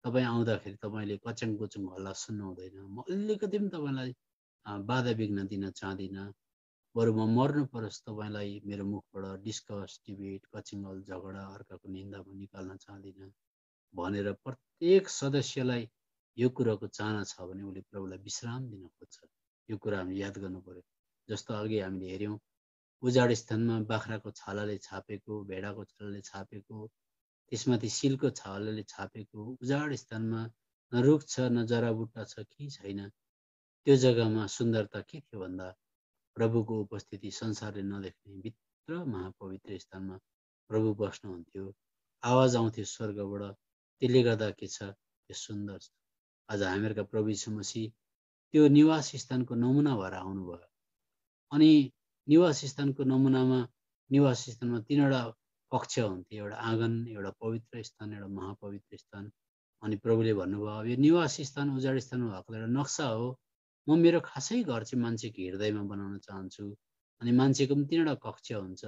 तपाईँ आउँदाखेरि तपाईँले कच्याङ कुचुङ हल्ला सुन्नु हुँदैन। म अलिकति पनि तपाईँलाई बाधा विघ्न दिन चाहदिनँ। बरु म मर्नु परोस् तपाईँलाई मेरो मुखबाट डिस्कस, डिबेट, कचिङ्गल, झगडा, अर्काको निन्दा म निकाल्न चाहदिनँ भनेर प्रत्येक सदस्यलाई यो कुराको चाहना छ भने उसले प्रभुलाई विश्राम दिन खोज्छ। यो कुरा हामीले याद गर्नु पर्यो। जस्तो अघि हामीले हेऱ्यौँ, उजाड स्थानमा बाख्राको छालाले छापेको, भेडाको छालाले छापेको, त्यसमाथि सिलको छालाले छापेको उजाड स्थानमा न रुख छ, न जराबुट्टा छ, केही छैन। त्यो जग्गामा सुन्दरता के थियो भन्दा प्रभुको उपस्थिति संसारले नदेख्ने भित्र महापवित्र स्थानमा प्रभु बस्नुहुन्थ्यो। आवाज आउँथ्यो स्वर्गबाट। त्यसले गर्दा के छ, यो सुन्दर छ। आज हामीहरूका प्रभु यीशु मसीह त्यो निवास स्थानको नमुना भएर आउनुभयो। अनि निवास स्थानको नमुनामा निवास स्थानमा 3वटा कक्ष हुन्थ्यो। एउटा आँगन, एउटा पवित्र स्थान, एउटा महापवित्र स्थान। अनि प्रभुले भन्नुभयो, अब यो निवास स्थान उजाड स्थानमा भएको एउटा नक्सा हो। म मेरो खासै घर चाहिँ मान्छेको हृदयमा बनाउन चाहन्छु। अनि मान्छेको पनि 3वटा कक्ष हुन्छ,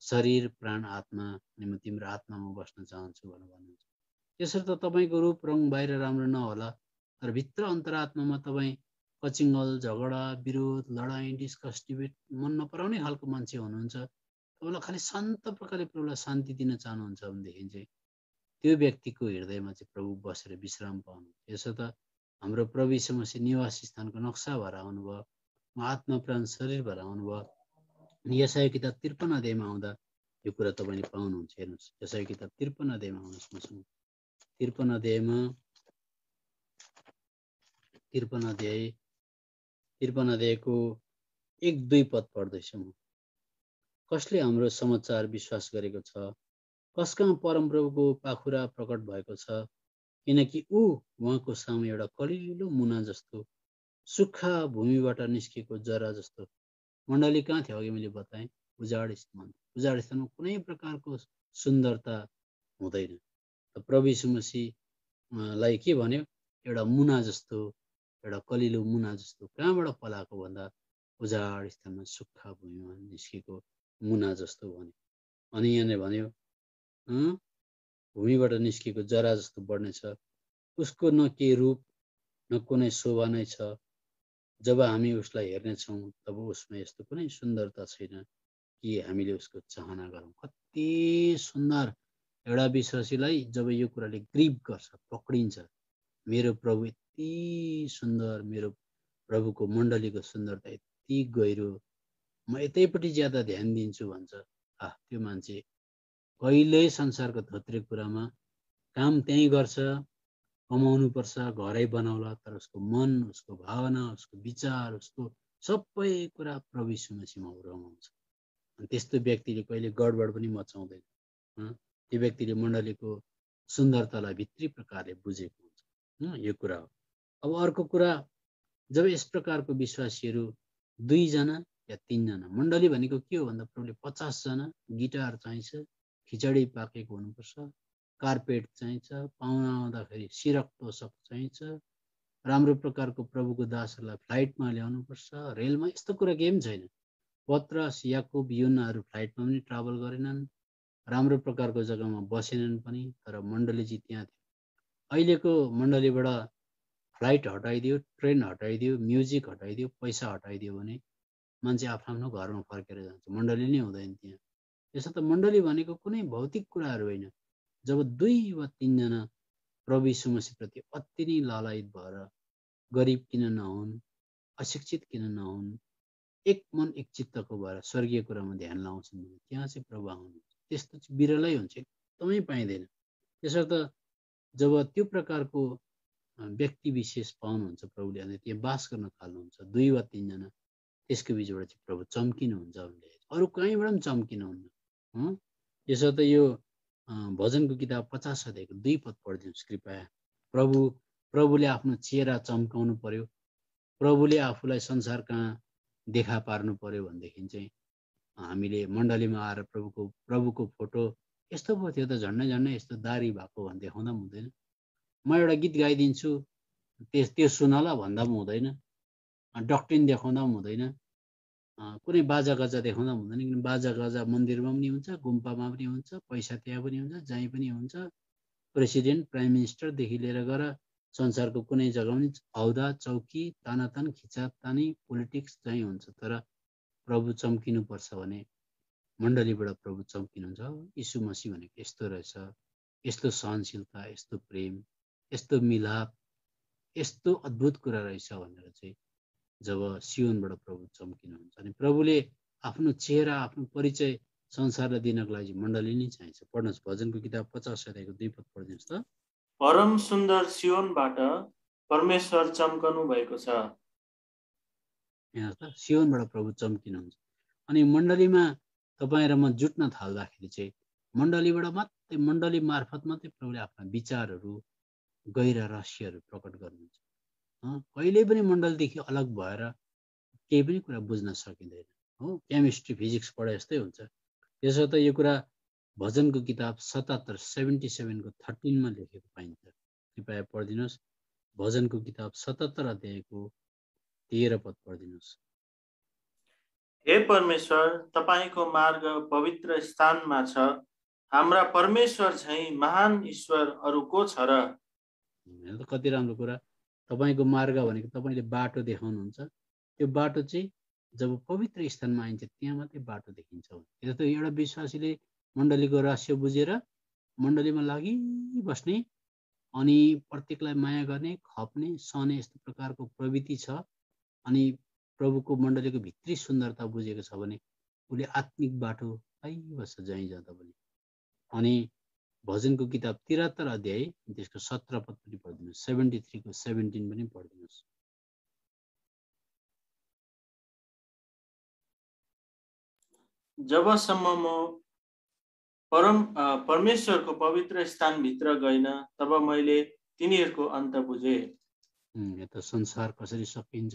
शरीर, प्राण, आत्मा। अनि म तिम्रो आत्मामा बस्न चाहन्छु भनेर भन्नुहुन्छ। त्यसर्थ तपाईँको रूप रङ बाहिर राम्रो नहोला, तर भित्र अन्तरात्मामा तपाईँ कचिङ्गल, झगडा, विरोध, लडाइँ, डिस्कस, डिबेट मन नपराउने खालको मान्छे हुनुहुन्छ। तपाईँलाई खालि शान्त प्रकारले प्रभुलाई शान्ति दिन चाहनुहुन्छ भनेदेखि चाहिँ त्यो व्यक्तिको हृदयमा चाहिँ प्रभु बसेर विश्राम पाउनु। यसो त हाम्रो प्रभु यीशु मसीह निवास स्थानको नक्सा भएर आउनुभयो, आत्मा, प्राण, शरीर भएर आउनुभयो। अनि यशाया किताब 53 अध्यायमा आउँदा यो कुरा तपाईँले पाउनुहुन्छ। हेर्नुहोस्, यशाया किताब 53 अध्यायमा आउनुहोस् मसँग। 53 अध्यायको 1-2 पद पढ्दैछु म। कसले हाम्रो समाचार विश्वास गरेको छ? कसकहाँ परमप्रभुको पाखुरा प्रकट भएको छ? किनकि उहाँको सामु एउटा कलिलो मुना जस्तो, सुक्खा भूमिबाट निस्केको जरा जस्तो। मण्डली कहाँ थियो? अघि मैले बताएँ, उजाड स्थानमा। उजाड स्थानमा कुनै प्रकारको सुन्दरता हुँदैन। प्रभु यीशु मसीहलाई के भन्यो? एउटा मुना जस्तो, एउटा कलिलो मुना जस्तो। कहाँबाट पलाएको भन्दा उजाड स्थानमा सुक्खा भूमिमा निस्केको मुना जस्तो भन्यो। अनि यहाँनिर भन्यो भूमिबाट निस्केको जरा जस्तो बढ्नेछ। उसको न केही रूप न कुनै शोभा नै छ। जब हामी उसलाई हेर्नेछौँ तब उसमा यस्तो कुनै सुन्दरता छैन कि हामीले उसको चाहना गरौँ। कति सुन्दर एउटा विश्वासीलाई जब यो कुराले ग्रिप गर्छ, पक्रिन्छ, मेरो प्रभु यति सुन्दर, मेरो प्रभुको मण्डलीको सुन्दरता यति गहिरो, म यतैपट्टि ज्यादा ध्यान दिन्छु भन्छ। त्यो मान्छे कहिल्यै संसारको थोत्रे कुरामा काम त्यहीँ गर्छ, कमाउनु पर्छ, घरै बनाउला, तर उसको मन, उसको भावना, उसको विचार, उसको सबै कुरा प्रभु यीशु मसीहमा रमाउँछ। अनि त्यस्तो व्यक्तिले कहिले गडबड पनि मचाउँदैन। त्यो व्यक्तिले मण्डलीको सुन्दरतालाई भित्री प्रकारले बुझेको हुन्छ। यो कुरा हो। अब अर्को कुरा, जब यस प्रकारको विश्वासीहरू 2 जना या 3 जना, मण्डली भनेको के हो भन्दा प्रभुले 50 जना, गिटार चाहिन्छ, खिचडी पाकेको हुनुपर्छ, कार्पेट चाहिन्छ, पाहुना आउँदाखेरि सिरक तोसक चाहिन्छ, राम्रो प्रकारको प्रभुको दासहरूलाई फ्लाइटमा ल्याउनुपर्छ, रेलमा। यस्तो कुरा केही पनि छैन। पत्रस, याकुब, युहन्नाहरू फ्लाइटमा पनि ट्राभल गरेनन्, राम्रो प्रकारको जग्गामा बसेनन् पनि, तर मण्डली चाहिँ त्यहाँ थियो। अहिलेको मण्डलीबाट फ्लाइट हटाइदियो, ट्रेन हटाइदियो, म्युजिक हटाइदियो, पैसा हटाइदियो भने मान्छे आफ्नो घरमा फर्केर जान्छ, मण्डली नै हुँदैन त्यहाँ। यसो त मण्डली भनेको कुनै भौतिक कुराहरू होइन। जब 2 वा 3 जना प्रभु यीशु मसीहप्रति अति नै लालायित भएर, गरिब किन नहुन्, अशिक्षित किन नहुन्, एक मन एक चित्तको भएर स्वर्गीय कुरामा ध्यान लाउँछन् भने त्यहाँ चाहिँ प्रभु आउनुहुन्छ। त्यस्तो चाहिँ बिरलै हुन्छ, एकदमै पाइँदैन। त्यसर्थ जब त्यो प्रकारको व्यक्ति विशेष पाउनुहुन्छ प्रभुले, अनि त्यहाँ बास गर्न थाल्नुहुन्छ 2 वा 3 जना, त्यसको बिचबाट चाहिँ प्रभु चम्किनुहुन्छ भन्ने। अरू कहीँबाट पनि चम्किनुहुन्न। यसो त यो भजनको किताब 50 अध्यायको 2 पद पढिदिनुहोस् कृपया। प्रभुले आफ्नो चेहरा चम्काउनु पर्यो, प्रभुले आफूलाई संसार कहाँ देखा पार्नु पर्यो भनेदेखि चाहिँ हामीले मण्डलीमा आएर प्रभुको फोटो यस्तो पो थियो त, झन्डै यस्तो दारी भएको भने देखाउँदा पनि हुँदैन। म एउटा गीत गाइदिन्छु, त्यो सुनाला भन्दा पनि हुँदैन, डक्ट्रिन देखाउँदा पनि हुँदैन, कुनै बाजा गाजा देखाउँदा हुँदैन, किन बाजा गाजा मन्दिरमा पनि हुन्छ, गुम्पामा पनि हुन्छ, पैसा त्यहाँ पनि हुन्छ, जहीँ पनि हुन्छ। प्रेसिडेन्ट प्राइम मिनिस्टरदेखि लिएर गएर संसारको कुनै जग्गा पनि औदा चौकी तानातान खिचातानी पोलिटिक्स जहीँ हुन्छ। तर प्रभु चम्किनुपर्छ भने मण्डलीबाट प्रभु चम्किनुहुन्छ। यीशु मसीह भनेको यस्तो रहेछ, यस्तो सहनशीलता, यस्तो प्रेम, यस्तो मिलाप, यस्तो अद्भुत कुरा रहेछ भनेर चाहिँ जब सियोनबाट प्रभु चम्किनुहुन्छ। अनि प्रभुले आफ्नो चेहरा, आफ्नो परिचय संसारलाई दिनको लागि मण्डली नै चाहिन्छ। पढ्नुहोस् भजनको किताब 50 अध्यायको 2 पद पढिदिनुहोस् त। परम सुन्दर सियोनबाट परमेश्वर चम्कनु भएको छ। यहाँ त सियोनबाट प्रभु चम्किनुहुन्छ। अनि मण्डलीमा तपाईँ र म जुट्न थाल्दाखेरि चाहिँ मण्डलीबाट मात्रै, मण्डली मार्फत मात्रै प्रभुले आफ्ना विचारहरू, गहिरा रहस्यहरू प्रकट गर्नुहुन्छ। कहिल्यै पनि मण्डलदेखि अलग भएर केही पनि कुरा बुझ्न सकिँदैन। हो, केमिस्ट्री फिजिक्स पढे जस्तै हुन्छ। त्यसो त यो कुरा भजनको किताब 77 को 13 लेखेको पाइन्छ। कृपया पढिदिनुहोस्। भजनको किताब 77 अध्यायको 13 पद पढिदिनुहोस्। हे परमेश्वर, तपाईको मार्ग पवित्र स्थानमा छ। हाम्रा परमेश्वर झैं महान ईश्वर अरू को छ र? कति राम्रो कुरा। तपाईको मार्ग भनेको तपाईले बाटो देखाउनुहुन्छ। त्यो बाटो चाहिँ जब पवित्र स्थानमा आइन्छ त्यहाँ मात्रै बाटो देखिन्छ। यो त एउटा विश्वासीले मण्डलीको रहस्य बुझेर मण्डलीमा लागिबस्ने अनि प्रत्येकलाई माया गर्ने, खप्ने, सहने यस्तो प्रकारको प्रवृत्ति छ अनि प्रभुको मण्डलीको भित्री सुन्दरता बुझेको छ भने उसले आत्मिक बाटो पाइबस्छ जहीँ जाँदा पनि। अनि भजनको किताब 73 अध्याय त्यसको 17 पद पनि पढिदिनुहोस्। 73 को 17 पनि पढिदिनुहोस्। जबसम्म म परमेश्वरको पवित्र स्थानभित्र गइन तब मैले तिनीहरूको अन्त बुझे। यता संसार कसरी सकिन्छ,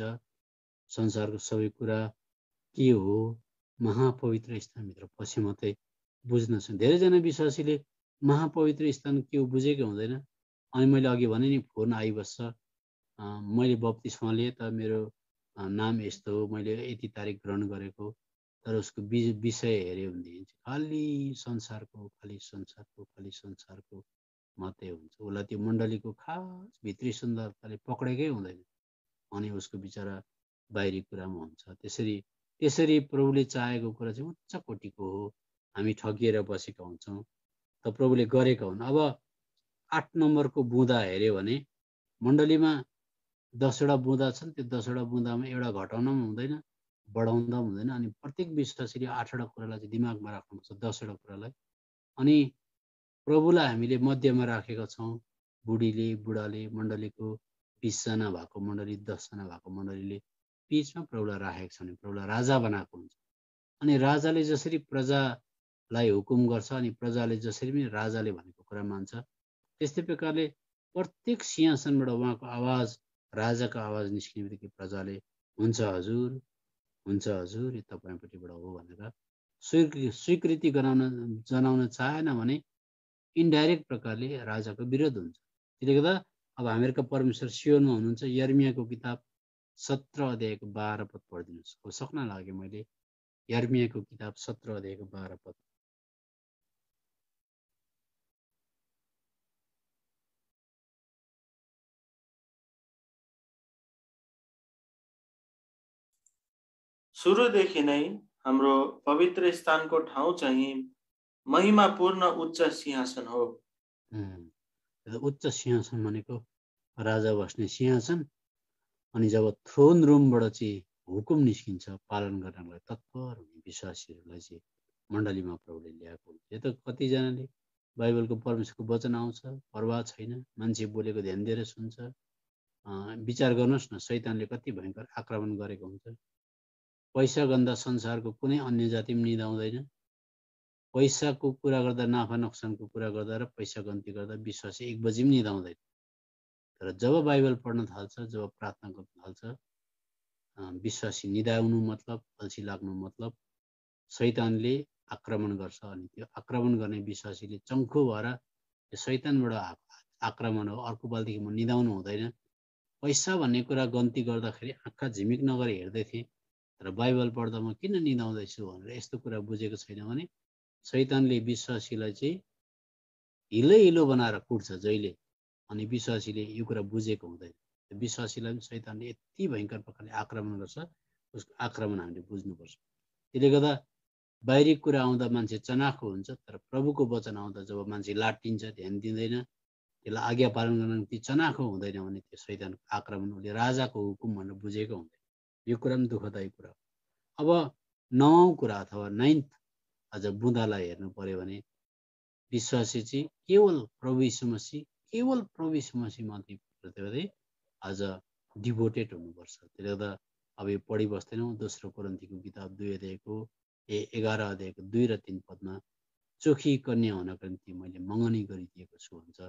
संसारको सबै कुरा के हो, महापवित्र स्थानभित्र पछि मात्रै बुझ्न सक्छ। धेरैजना विश्वासीले महापवित्र स्थान के हो बुझेकै हुँदैन। अनि मैले अघि भने नि फोन आइबस्छ, मैले बप्तिस्मा लिएँ त मेरो नाम यस्तो हो, मैले यति तारिक ग्रहण गरेको, तर उसको विषय हेऱ्यो भनेदेखि खालि संसारको मात्रै हुन्छ। उसलाई त्यो मण्डलीको खास भित्री सुन्दरताले पक्रेकै हुँदैन अनि उसको विचारा बाहिरी कुरामा हुन्छ। त्यसरी प्रभुले चाहेको कुरा चाहिँ उच्च कोटिको हो। हामी ठगिएर बसेका हुन्छौँ त प्रभुले गरेका हुन्। अब 8 नम्बरको बुँदा हेऱ्यो भने मण्डलीमा 10वटा बुँदा छन्। त्यो 10वटा बुँदामा एउटा घटाउन पनि हुँदैन, बढाउँदा पनि हुँदैन। अनि प्रत्येक विश्वासीले 8वटा कुरालाई चाहिँ दिमागमा राख्नुपर्छ, 10वटा कुरालाई। अनि प्रभुलाई हामीले मध्यमा राखेका छौँ। बुढाले मण्डलीको 20 जना भएको मण्डली, 10 जना भएको मण्डलीले बिचमा प्रभुलाई राखेका छन्। प्रभुलाई राजा बनाएको हुन्छ। अनि राजाले जसरी प्रजालाई हुकुम गर्छ अनि प्रजाले जसरी पनि राजाले भनेको कुरा मान्छ, त्यस्तै प्रकारले प्रत्येक सिंहासनबाट उहाँको आवाज, राजाको आवाज निस्किने बित्तिकै प्रजाले हुन्छ हजुर, यो तपाईँपट्टिबाट हो भनेर स्वीकृति जनाउन चाहेन भने इन्डाइरेक्ट प्रकारले राजाको विरोध हुन्छ। त्यसले गर्दा अब हामीहरूको परमेश्वर सियोनमा हुनुहुन्छ। यर्मियाको किताब 17 अध्यायको 12 पद पढिदिनुहोस्। हो सक्न लाग्यो मैले। यर्मियाको किताब 17 अध्यायको 12 पद। सुरुदेखि नै हाम्रो पवित्र स्थानको ठाउँ चाहिँ महिमापूर्ण उच्च सिंहासन हो। उच्च सिंहासन भनेको राजा बस्ने सिंहासन। अनि जब थ्रोन रुमबाट चाहिँ हुकुम निस्किन्छ पालन गर्नलाई तत्पर हुने विश्वासीहरूलाई चाहिँ मण्डलीमा प्रभुले ल्याएको हुन्छ। यो त कतिजनाले बाइबलको परमेश्वरको वचन आउँछ, परवाह छैन, मान्छे बोलेको ध्यान दिएर सुन्छ। विचार गर्नुहोस् न, शैतानले कति भयङ्कर आक्रमण गरेको हुन्छ। पैसा गन्दा संसारको कुनै अन्य जाति पनि निदाउँदैन। पैसाको कुरा गर्दा, नाफा नोक्सानको कुरा गर्दा र पैसा गन्ती गर्दा विश्वासी 1 बजी पनि निदाउँदैन। तर जब बाइबल पढ्न थाल्छ, जब प्रार्थना गर्न थाल्छ, विश्वासी निदाउनु मतलब, अल्छी लाग्नु मतलब शैतानले आक्रमण गर्छ। अनि त्यो आक्रमण गर्ने विश्वासीले चङ्खो भएर यो शैतानबाट आक्रमण हो, अर्को पालिदेखि म निदाउनु हुँदैन। पैसा भन्ने कुरा गन्ती गर्दाखेरि आँखा झिमिक नगरी हेर्दै थिएँ। तर बाइबल पढ्दा म किन निदाउँदैछु भनेर यस्तो कुरा बुझेको छैन भने शैतानले विश्वासीलाई चाहिँ हिलो बनाएर कुट्छ जहिले। अनि विश्वासीले यो कुरा बुझेको हुँदैन। विश्वासीलाई पनि शैतानले यति भयङ्कर प्रकारले आक्रमण गर्छ, उसको आक्रमण हामीले बुझ्नुपर्छ। त्यसले गर्दा बाहिरी कुरा आउँदा मान्छे चनाखो हुन्छ, तर प्रभुको वचन आउँदा जब मान्छे लाटिन्छ, ध्यान दिँदैन, त्यसलाई आज्ञा पालन गर्न निम्ति चनाखो हुँदैन भने त्यो शैतानको आक्रमण, उसले राजाको हुकुम भनेर बुझेको हुँदैन। यो कुरा पनि दुःखदायी कुरा। अब 9औं कुरा अथवा 9th अझ बुँदालाई हेर्नु पर्यो भने विश्वासी चाहिँ केवल प्रभु यीशु मसीहमाथि अझ डिभोटेड हुनुपर्छ। त्यसले गर्दा अब यो पढी बस्दैनौँ। दोस्रो कोरिन्थीको किताब 2 अध्यायको 11 अध्यायको 2 र 3 पदमा चोखी कन्या हुनका निम्ति मैले मगनी गरिदिएको छु भन्छ।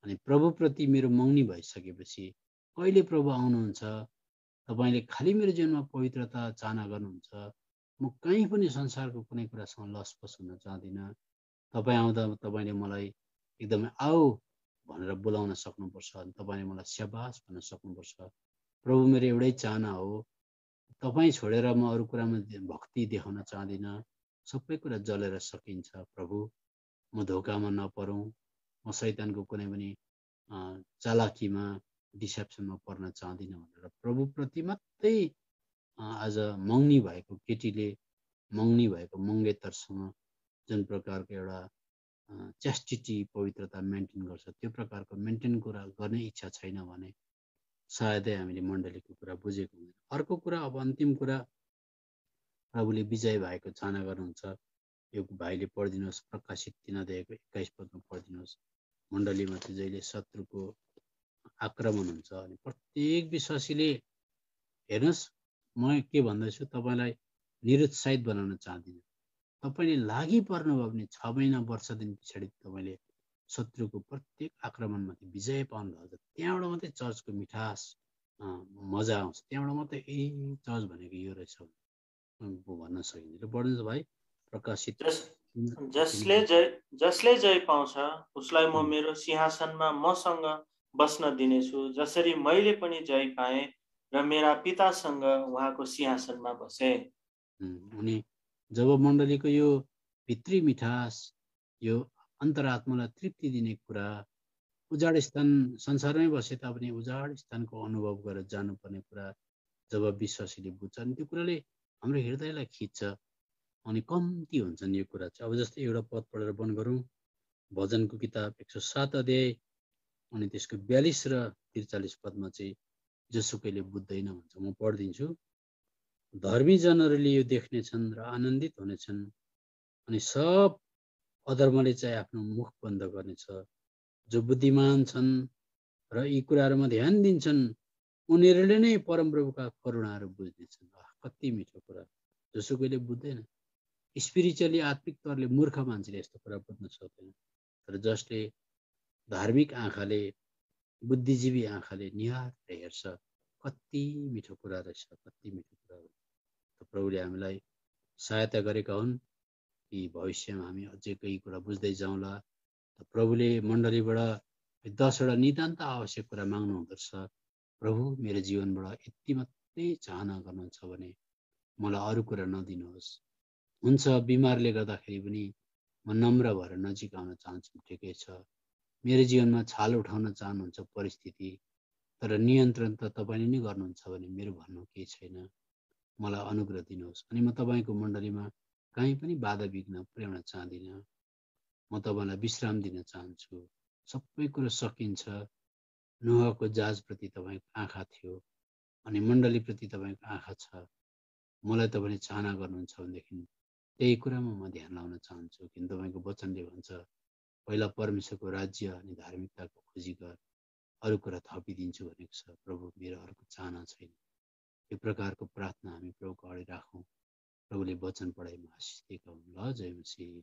अनि प्रभुप्रति मेरो मगनी भइसकेपछि कहिले प्रभु आउनुहुन्छ, तपाईँले खालि मेरो जीवनमा पवित्रता चाहना गर्नुहुन्छ। म कहीँ पनि संसारको कुनै कुरासँग लसपस हुन चाहदिनँ। तपाईँ आउँदा तपाईँले मलाई एकदमै आऊ भनेर बोलाउन सक्नुपर्छ। अनि तपाईँले मलाई स्याबास भन्न सक्नुपर्छ। प्रभु मेरो एउटै चाहना हो, तपाईँ छोडेर म अरू कुरामा भक्ति देखाउन चाहदिनँ। सबै कुरा जलेर सकिन्छ। प्रभु म धोकामा नपरौँ, म शैतानको कुनै पनि चालाकीमा डिसेप्सनमा पर्न चाहदिनँ भनेर प्रभुप्रति मात्रै आज मगनी भएको केटीले मगनी भएको मङ्गेतरसँग जुन प्रकारको एउटा च्यास्टिटी पवित्रता मेन्टेन गर्छ, त्यो प्रकारको मेन्टेन कुरा गर्ने इच्छा छैन भने सायदै हामीले मण्डलीको कुरा बुझेको हुँदैन। अर्को कुरा, अब अन्तिम कुरा, प्रभुले विजय भएको चाहना गर्नुहुन्छ। यो भाइले पढिदिनुहोस्, प्रकाशित 3 अध्यायको 21 पदमा पढिदिनुहोस्। मण्डलीमा चाहिँ जहिले शत्रुको आक्रमण हुन्छ अनि प्रत्येक विश्वासीले हेर्नुहोस्, म के भन्दैछु, तपाईँलाई निरुत्साहित बनाउन चाहदिनँ। तपाईँले लागि पर्नुभयो भने 6 महिना वर्ष दिन पछाडि तपाईँले शत्रुको प्रत्येक आक्रमणमाथि विजय पाउनुभयो। त्यहाँबाट मात्रै चर्चको मिठास मजा आउँछ। त्यहाँबाट मात्रै चर्च भनेको यो रहेछ भन्न सकिन्छ। पढ्नुहोस् भाइ, प्रकाशित। जसले जय पाउँछ उसलाई म मेरो सिंहासनमा मसँग बस्न दिनेछु, जसरी मैले पनि जय पाएँ र मेरा पितासँग उहाँको सिंहासनमा बसे। अनि जब मण्डलीको यो भित्री मिठास, यो अन्तरात्मालाई तृप्ति दिने कुरा, उजाड स्थान संसारमै बसे तापनि उजाड स्थानको अनुभव गरेर जानुपर्ने कुरा जब विश्वासीले बुझ्छ अनि त्यो कुराले हाम्रो हृदयलाई खिच्छ। अनि कम्ती हुन्छन् यो कुरा चाहिँ। अब जस्तै एउटा पद पढेर बन्द गरौँ। भजनको किताब 107 अध्याय अनि त्यसको 42 र 43 पदमा चाहिँ जसुकैले बुझ्दैन भन्छ। म पढिदिन्छु। धर्मी जनहरूले यो देख्नेछन् र आनन्दित हुनेछन्, अनि सब अधर्मले चाहिँ आफ्नो मुख बन्द गर्नेछ। जो बुद्धिमान छन् र यी कुराहरूमा ध्यान दिन्छन्, उनीहरूले नै परमप्रभुका करुणाहरू बुझ्नेछन्। कति मिठो कुरा। जसुकैले बुझ्दैन। स्पिरिचुअली आत्मिक तौरले मूर्ख मान्छेले यस्तो कुरा बुझ्न सक्दैन। तर जसले धार्मिक आँखाले, बुद्धिजीवी आँखाले निहारेर हेर्छ, कति मिठो कुरा रहेछ, कति मिठो कुरा हो। प्रभुले हामीलाई सहायता गरेका हुन् कि भविष्यमा हामी अझै केही कुरा बुझ्दै जाउँला। प्रभुले मण्डलीबाट 10वटा नितान्त आवश्यक कुरा माग्नु हुँदछ। प्रभु मेरो जीवनबाट यति मात्रै चाहना गर्नुहुन्छ भने मलाई अरू कुरा नदिनुहोस्। हुन्छ, बिमारले गर्दाखेरि पनि म नम्र भएर नजिक आउन चाहन्छु, ठिकै छ। मेरो जीवनमा छाल उठाउन चाहनुहुन्छ परिस्थिति, तर नियन्त्रण त तपाईँले नै गर्नुहुन्छ भने मेरो भन्नु केही छैन। मलाई अनुग्रह दिनुहोस्। अनि म तपाईँको मण्डलीमा कहीँ पनि बाधा विघ्न पुर्याउन चाहदिनँ। म तपाईँलाई विश्राम दिन चाहन्छु। सबै कुरो सकिन्छ। नोहको जहाजप्रति तपाईँको आँखा थियो अनि मण्डलीप्रति तपाईँको आँखा छ। मलाई तपाईँले चाहना गर्नुहुन्छ भनेदेखि त्यही कुरामा म ध्यान लाउन चाहन्छु। किन तपाईँको वचनले भन्छ, पहिला परमेश्वरको राज्य अनि धार्मिकताको खोजी गर, अरू कुरा थपिदिन्छु भनेको छ। प्रभु मेरो अर्को चाहना छैन। यो प्रकारको प्रार्थना हामी प्रभुको अगाडि राखौँ। प्रभुले वचन पढाइमा आशिष दिएका हुन्। ल, जय मसीह।